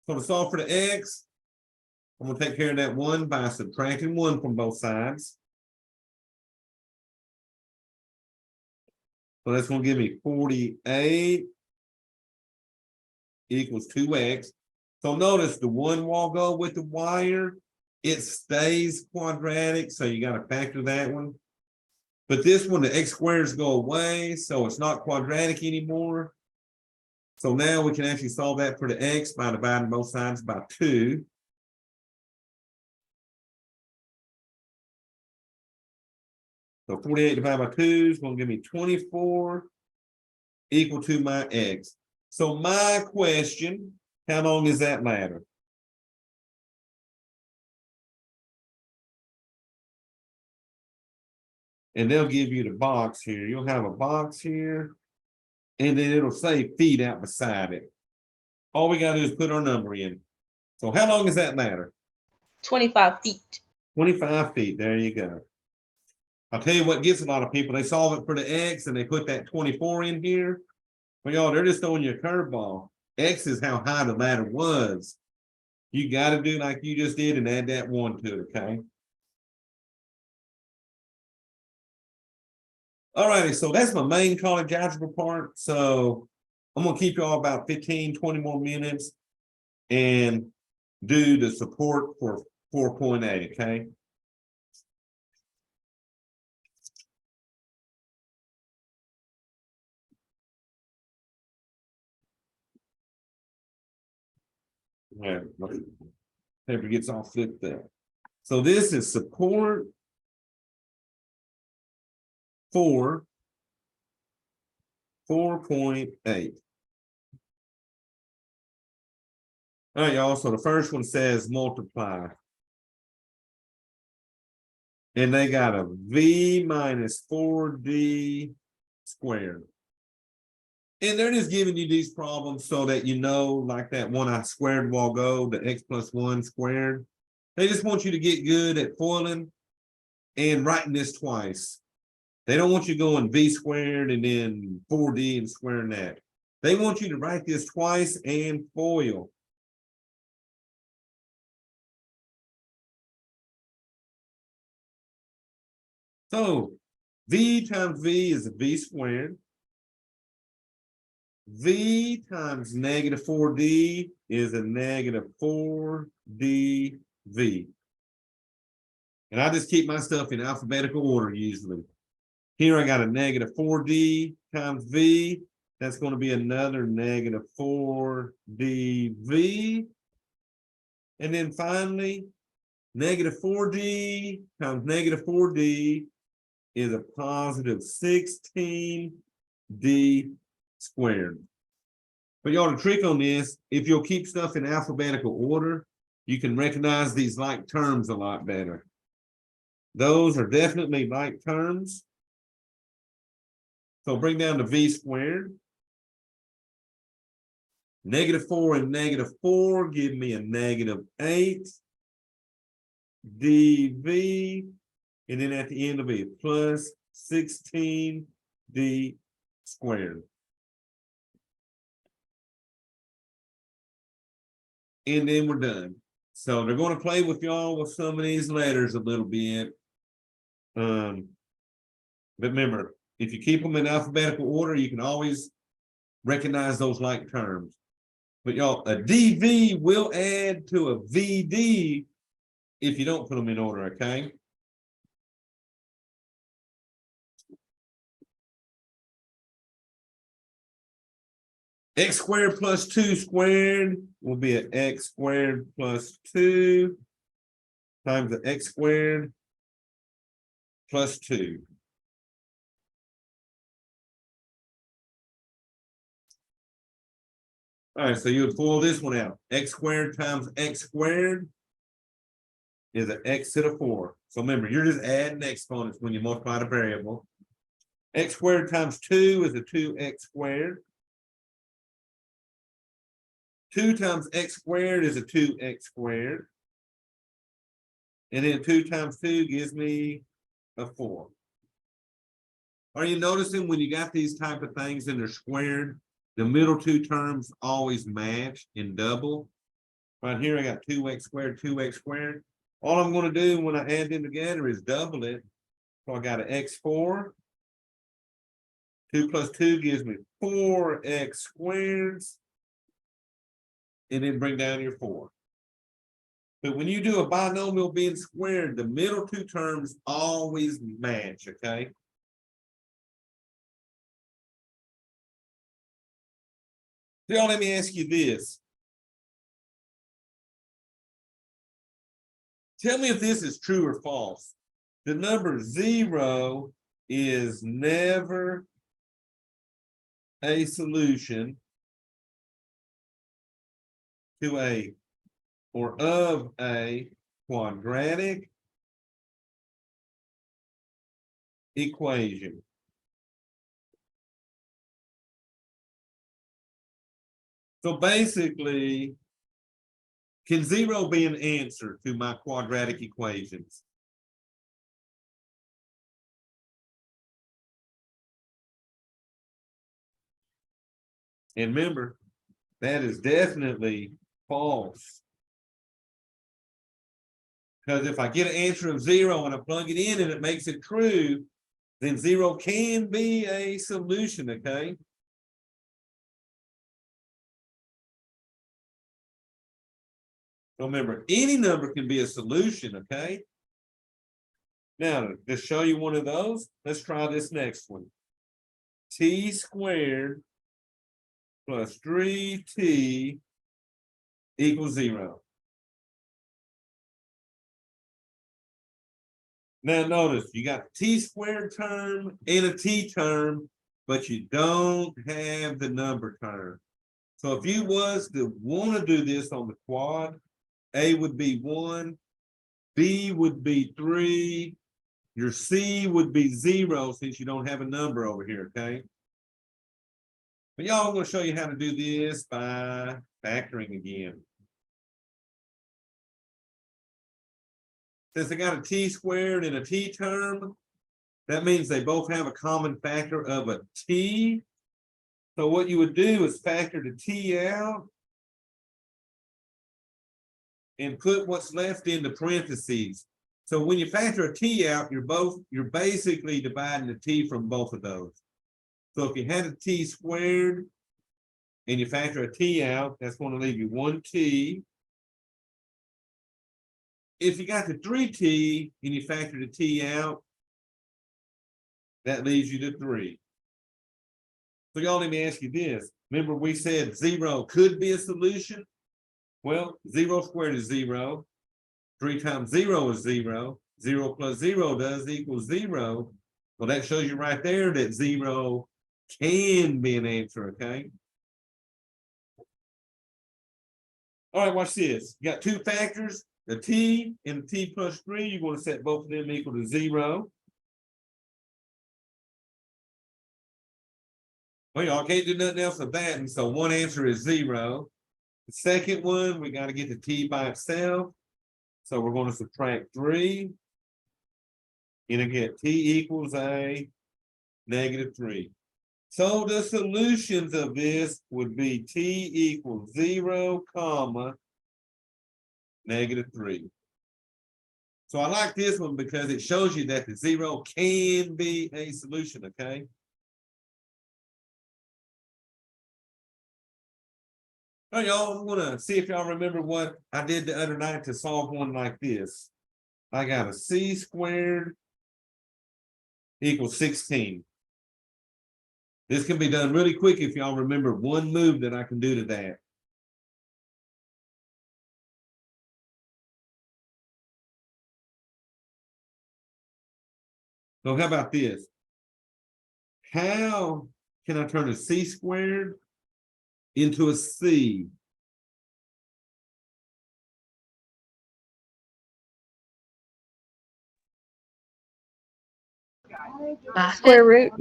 So to solve for the x, I'm going to take care of that 1 by subtracting 1 from both sides. So that's going to give me 48 equals 2x. So notice the 1 will go with the wire. It stays quadratic, so you got to factor that one. But this one, the x squares go away, so it's not quadratic anymore. So now we can actually solve that for the x by dividing both sides by 2. So 48 divided by 2 is going to give me 24 equal to my x. So my question, how long is that ladder? And they'll give you the box here. You'll have a box here, and then it'll say feet out beside it. All we got to do is put our number in. So how long is that ladder?
25 feet.
25 feet. There you go. I'll tell you what gets a lot of people. They solve it for the x, and they put that 24 in here. Well, y'all, they're just throwing you a curveball. X is how high the ladder was. You got to do like you just did and add that 1 to it, okay? All righty, so that's my main college algebra part. So I'm going to keep y'all about 15, 20 more minutes and do the support for 4.8, okay? Yeah, paper gets all flipped there. So this is support for 4.8. All right, y'all. So the first one says multiply. And they got a v minus 4d squared. And they're just giving you these problems so that you know, like that one I squared while ago, the x plus 1 squared. They just want you to get good at foiling and writing this twice. They don't want you going v squared and then 4d and squaring that. They want you to write this twice and FOIL. So v times v is a v squared. V times negative 4d is a negative 4dv. And I just keep my stuff in alphabetical order usually. Here I got a negative 4d times v. That's going to be another negative 4dv. And then finally, negative 4d times negative 4d is a positive 16d squared. But y'all, the trick on this, if you'll keep stuff in alphabetical order, you can recognize these like terms a lot better. Those are definitely like terms. So bring down the v squared. Negative 4 and negative 4 give me a negative 8 dv. And then at the end it'll be plus 16d squared. And then we're done. So they're going to play with y'all with some of these letters a little bit. But remember, if you keep them in alphabetical order, you can always recognize those like terms. But y'all, a DV will add to a VD if you don't put them in order, okay? X squared plus 2 squared will be an x squared plus 2 times the x squared plus 2. All right, so you would pull this one out. X squared times x squared is an x to the 4. So remember, you're just adding exponents when you multiply the variable. X squared times 2 is a 2x squared. 2 times x squared is a 2x squared. And then 2 times 2 gives me a 4. Are you noticing when you got these type of things and they're squared, the middle two terms always match in double? Right here, I got 2x squared, 2x squared. All I'm going to do when I add them together is double it. So I got an x4. 2 plus 2 gives me 4x squared. And then bring down your 4. But when you do a binomial being squared, the middle two terms always match, okay? Now let me ask you this. Tell me if this is true or false. The number 0 is never a solution to a or of a quadratic equation. So basically, can 0 be an answer to my quadratic equations? And remember, that is definitely false. Because if I get an answer of 0 and I plug it in and it makes it true, then 0 can be a solution, okay? So remember, any number can be a solution, okay? Now, to show you one of those, let's try this next one. T squared plus 3t equals 0. Now notice, you got a t squared term and a t term, but you don't have the number term. So if you was to want to do this on the quad, A would be 1, B would be 3, your C would be 0 since you don't have a number over here, okay? But y'all, I'm going to show you how to do this by factoring again. Since I got a t squared and a t term, that means they both have a common factor of a t. So what you would do is factor the t out and put what's left into parentheses. So when you factor a t out, you're basically dividing the t from both of those. So if you had a t squared and you factor a t out, that's going to leave you 1t. If you got the 3t and you factor the t out, that leaves you to 3. So y'all, let me ask you this. Remember we said 0 could be a solution? Well, 0 squared is 0. 3 times 0 is 0. 0 plus 0 does equal 0. Well, that shows you right there that 0 can be an answer, okay? All right, watch this. You got two factors, the t and the t plus 3. You're going to set both of them equal to 0. Well, y'all can't do nothing else with that. And so one answer is 0. The second one, we got to get the t by itself. So we're going to subtract 3. And again, t equals a -3. So the solutions of this would be t equals 0, comma, -3. So I like this one because it shows you that the 0 can be a solution, okay? All right, y'all, I'm gonna see if y'all remember what I did the other night to solve one like this. I got a c squared equals 16. This can be done really quick if y'all remember one move that I can do to that. So how about this? How can I turn a c squared into a c?
By
Square root.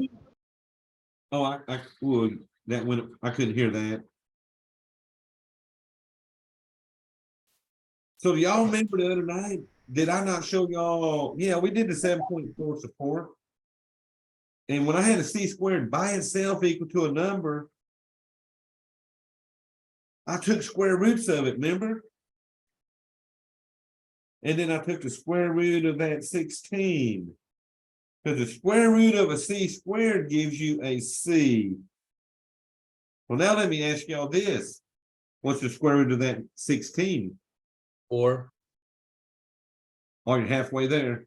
Oh, I would, that went, I couldn't hear that. So do y'all remember the other night? Did I not show y'all? Yeah, we did the 7.4 support. And when I had a C squared by itself equal to a number, I took square roots of it, remember? And then I took the square root of that 16. Because the square root of a C squared gives you a C. Well, now let me ask y'all this. What's the square root of that 16?
4.
Oh, you're halfway there.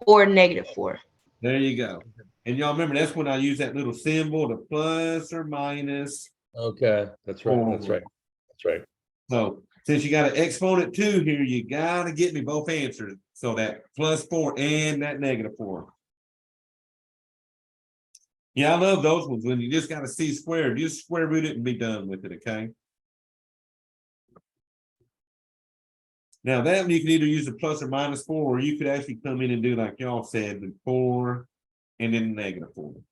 Or -4.
There you go. And y'all remember that's when I use that little symbol, the plus or minus.
Okay, that's right. That's right. That's right.
So since you got an exponent 2 here, you gotta get me both answers. So that +4 and that -4. Yeah, I love those ones when you just got a C squared. You just square root it and be done with it, okay? Now that one you can either use a plus or -4, or you could actually come in and do like y'all said, the 4 and then -4.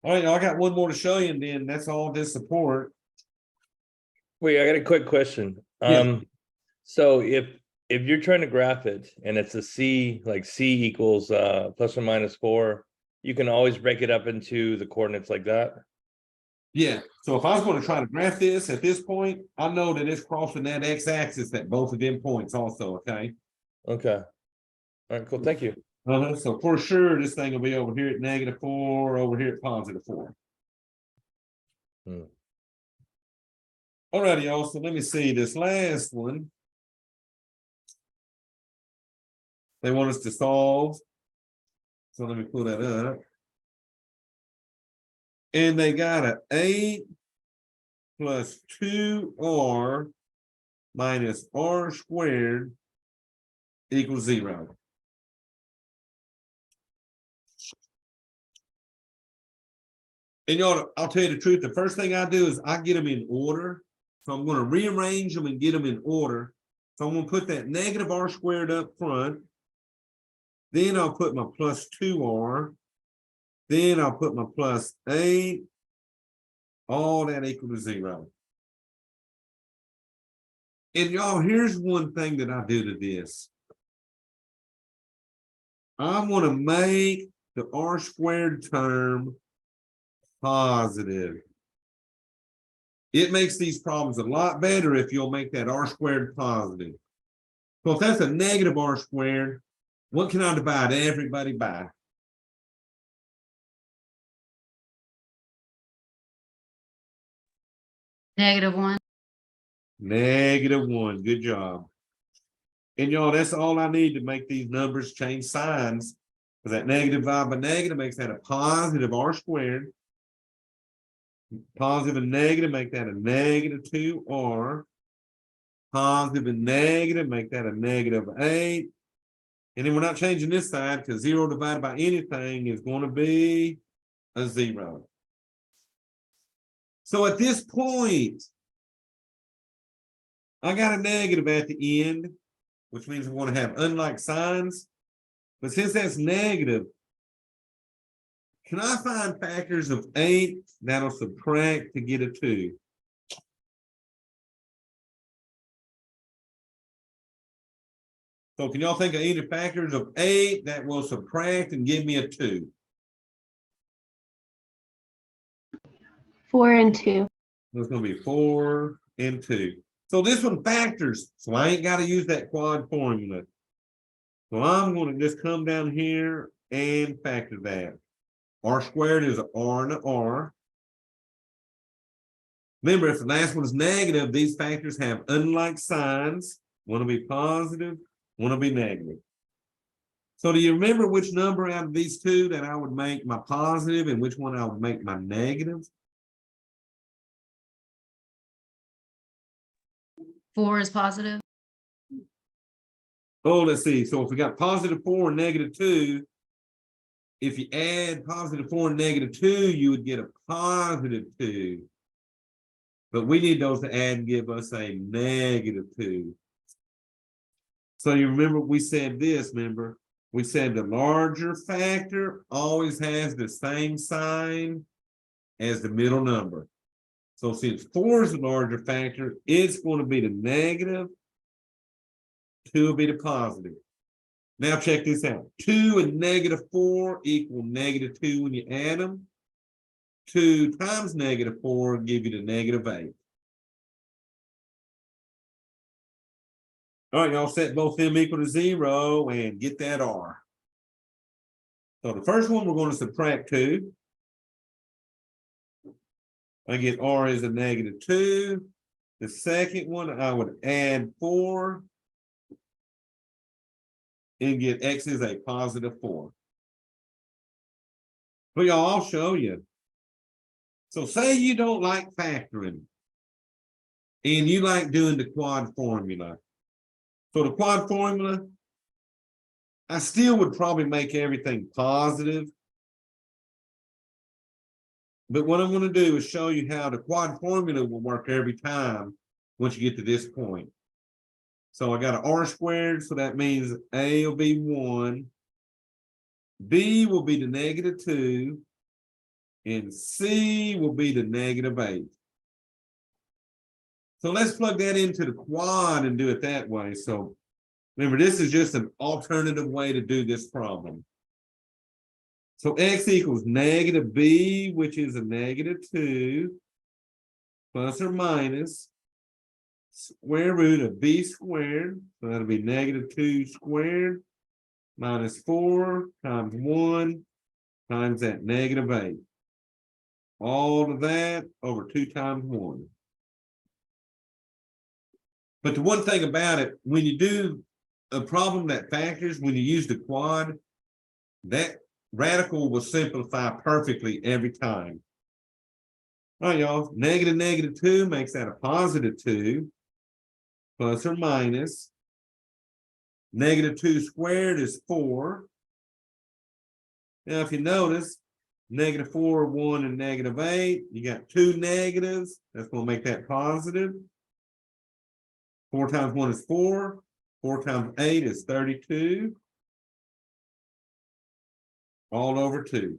All right, I got one more to show you, and then that's all this support.
Wait, I got a quick question.
Yeah.
So if you're trying to graph it and it's a C, like C equals plus or -4, you can always break it up into the coordinates like that.
Yeah, so if I was going to try to graph this at this point, I know that it's crossing that x-axis at both of them points also, okay?
Okay. All right, cool. Thank you.
So for sure, this thing will be over here at -4, over here at +4.
Hmm.
All righty, y'all, so let me see this last one. They want us to solve. So let me pull that up. And they got a 8 plus 2r minus r squared equals 0. And y'all, I'll tell you the truth, the first thing I do is I get them in order. So I'm going to rearrange them and get them in order. So I'm going to put that negative r squared up front. Then I'll put my plus 2r. Then I'll put my plus 8. All that equal to 0. And y'all, here's one thing that I do to this. I want to make the r squared term positive. It makes these problems a lot better if you'll make that r squared positive. So if that's a negative r squared, what can I divide everybody by?
-1.
-1. Good job. And y'all, that's all I need to make these numbers change signs. Because that negative divided by negative makes that a positive r squared. Positive and negative make that a -2r. Positive and negative make that a -8. And then we're not changing this side because 0 divided by anything is going to be a 0. So at this point, I got a negative at the end, which means we want to have unlike signs. But since that's negative, can I find factors of 8 that'll subtract to get a 2? So can y'all think of any factors of 8 that will subtract and give me a 2?
4 and 2.
It's going to be 4 and 2. So this one factors, so I ain't got to use that quad formula. So I'm going to just come down here and factor that. R squared is r and an r. Remember, if the last one is negative, these factors have unlike signs. One will be positive, one will be negative. So do you remember which number out of these two that I would make my positive and which one I would make my negative?
4 is positive.
Oh, let's see. So if we got +4 and -2, if you add +4 and -2, you would get a +2. But we need those to add and give us a -2. So you remember we said this, remember? we said the larger factor always has the same sign as the middle number. So since 4 is the larger factor, it's going to be the negative, 2 will be the positive. Now check this out. 2 and negative 4 equal negative 2 when you add them. 2 times negative 4 will give you the negative 8. All right, y'all set both them equal to 0 and get that R. So the first one we're going to subtract 2. I get R is a negative 2. The second one I would add 4 and get X is a positive 4. But y'all, I'll show you. So say you don't like factoring and you like doing the quad formula. So the quad formula, I still would probably make everything positive. But what I'm going to do is show you how the quad formula will work every time once you get to this point. So I got an R squared, so that means A will be 1, B will be the negative 2, and C will be the negative 8. So let's plug that into the quad and do it that way. So remember, this is just an alternative way to do this problem. So X equals negative B, which is a negative 2, plus or minus square root of B squared. So that'll be negative 2 squared minus 4 times 1 times that negative 8. All of that over 2 times 1. But the one thing about it, when you do a problem that factors, when you use the quad, that radical will simplify perfectly every time. All right, y'all. Negative 2 makes that a positive 2, plus or minus. Negative 2 squared is 4. Now, if you notice, negative 4, 1, and negative 8, you got 2 negatives. That's going to make that positive. 4 times 1 is 4. 4 times 8 is 32. All over 2.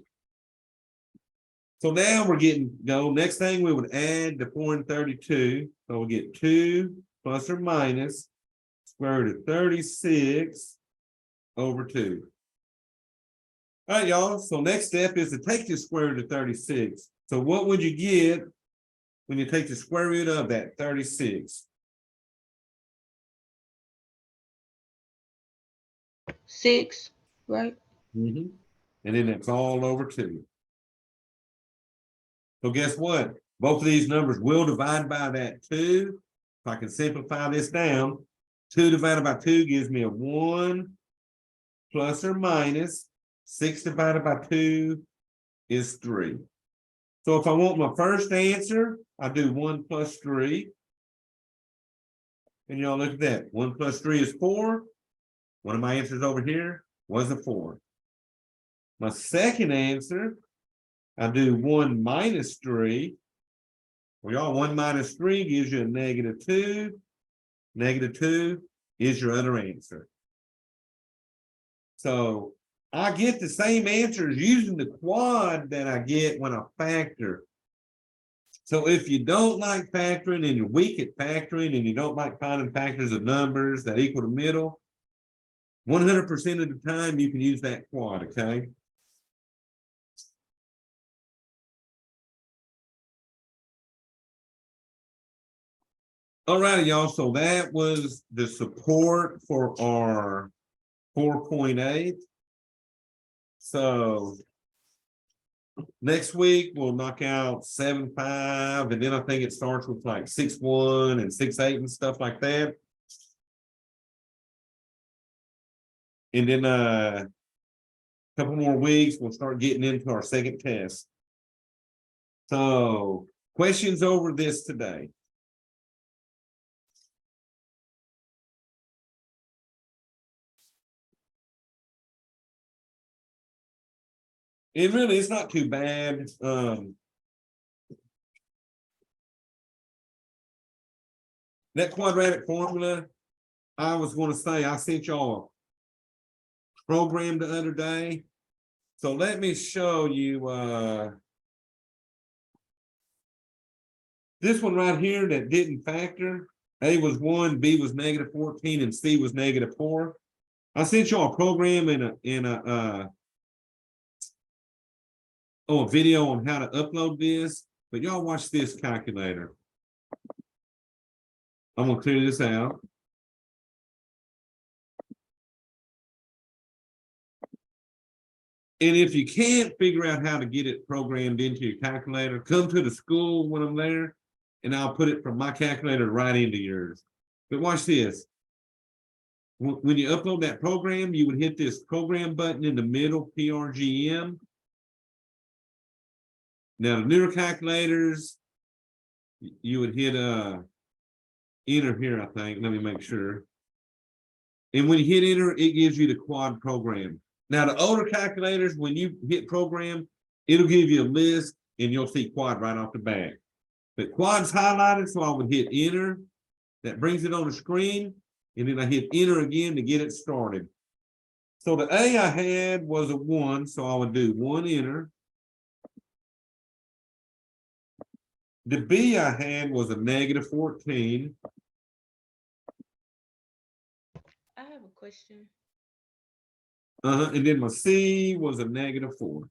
So now we're getting, next thing we would add the 4 and 32. So we'll get 2 plus or minus square root of 36 over 2. All right, y'all. So next step is to take the square root of 36. So what would you get when you take the square root of that 36?
6, right?
And then it's all over 2. So guess what? Both of these numbers will divide by that 2. If I can simplify this down, 2 divided by 2 gives me a 1 plus or minus 6 divided by 2 is 3. So if I want my first answer, I do 1 plus 3. And y'all look at that. 1 plus 3 is 4. One of my answers over here was a 4. My second answer, I do 1 minus 3. Well, y'all, 1 minus 3 gives you a negative 2. Negative 2 is your other answer. So I get the same answers using the quad that I get when I factor. So if you don't like factoring and you're weak at factoring and you don't like finding factors of numbers that equal the middle, 100% of the time you can use that quad, okay? All righty, y'all. So that was the support for our 4.8. So next week we'll knock out 7.5, and then I think it starts with like 6.1 and 6.8 and stuff like that. And then a couple more weeks we'll start getting into our second test. So questions over this today? It really is not too bad. That quadratic formula, I was going to say, I sent y'all program the other day. So let me show you this one right here that didn't factor. A was 1, B was -14, and C was -4. I sent y'all a program in a video on how to upload this, but y'all watch this calculator. I'm gonna clear this out. And if you can't figure out how to get it programmed into your calculator, come to the school when I'm there, and I'll put it from my calculator right into yours. But watch this. When you upload that program, you would hit this program button in the middle, PRGM. Now, the newer calculators, you would hit enter here, I think. Let me make sure. And when you hit enter, it gives you the quad program. Now, the older calculators, when you hit program, it'll give you a list and you'll see quad right off the bat. But quad's highlighted, so I would hit enter. That brings it on the screen. And then I hit enter again to get it started. So the A I had was a 1, so I would do 1 enter. The B I had was a -14.
I have a question.
And then my C was a -4.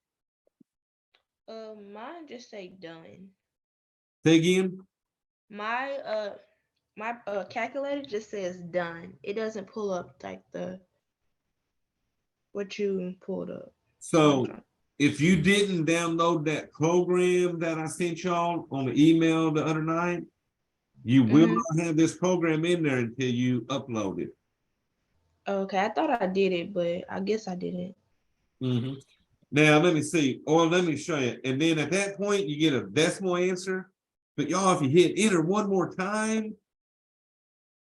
Mine just say done.
Say again?
My calculator just says done. It doesn't pull up like what you pulled up.
So if you didn't download that program that I sent y'all on the email the other night, you will not have this program in there until you upload it.
Okay, I thought I did it, but I guess I didn't.
Now let me see, or let me show you. And then at that point, you get a decimal answer. But y'all, if you hit enter one more time,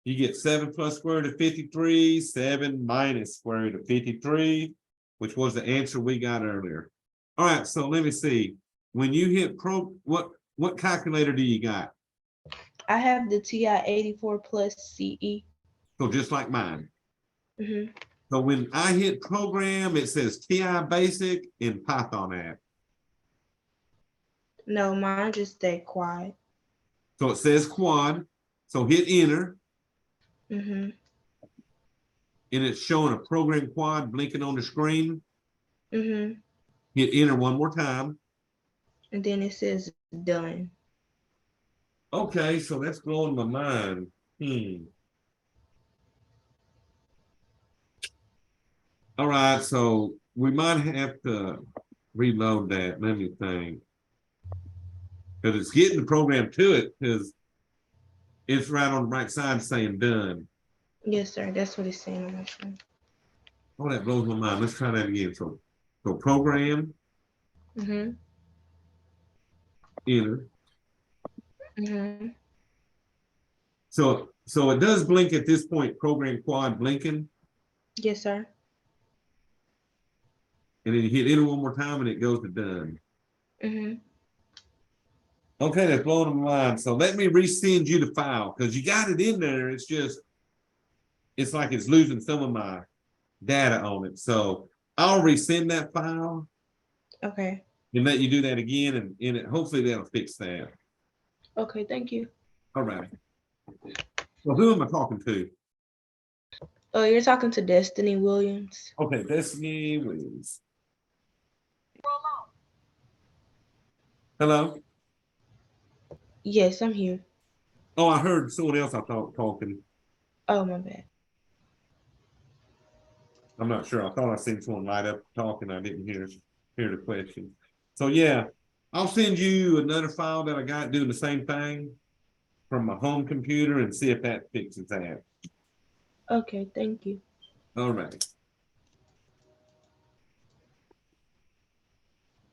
you get 7 plus square root of 53, 7 minus square root of 53, which was the answer we got earlier. All right, so let me see. When you hit what calculator do you got?
I have the TI-84 plus CE.
So just like mine. So when I hit program, it says TI Basic and Python app.
No, mine just said quad.
So it says quad. So hit enter. And it's showing a program quad blinking on the screen. Hit enter one more time.
And then it says done.
Okay, so that's blowing my mind. All right, so we might have to reload that. Let me think. Because it's getting the program to it because it's right on the right side saying done.
Yes, sir. That's what it's saying on my screen.
Oh, that blows my mind. Let's try that again. So program. Enter. So it does blink at this point, program quad blinking.
Yes, sir.
And then you hit enter one more time and it goes to done. Okay, that's blowing my mind. So let me resend you the file because you got it in there. It's just, it's like it's losing some of my data on it. So I'll resend that file.
Okay.
And let you do that again, and hopefully that'll fix that.
Okay, thank you.
All right. Well, who am I talking to?
Oh, you're talking to Destiny Williams.
Okay, Destiny Williams. Hello?
Yes, I'm here.
Oh, I heard someone else I thought talking.
Oh, my bad.
I'm not sure. I thought I seen someone light up talking. I didn't hear the question. So yeah, I'll send you another file that I got doing the same thing from my home computer and see if that fixes that.
Okay, thank you.
All right.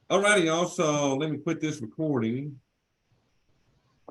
All righty, y'all. So let me quit this recording.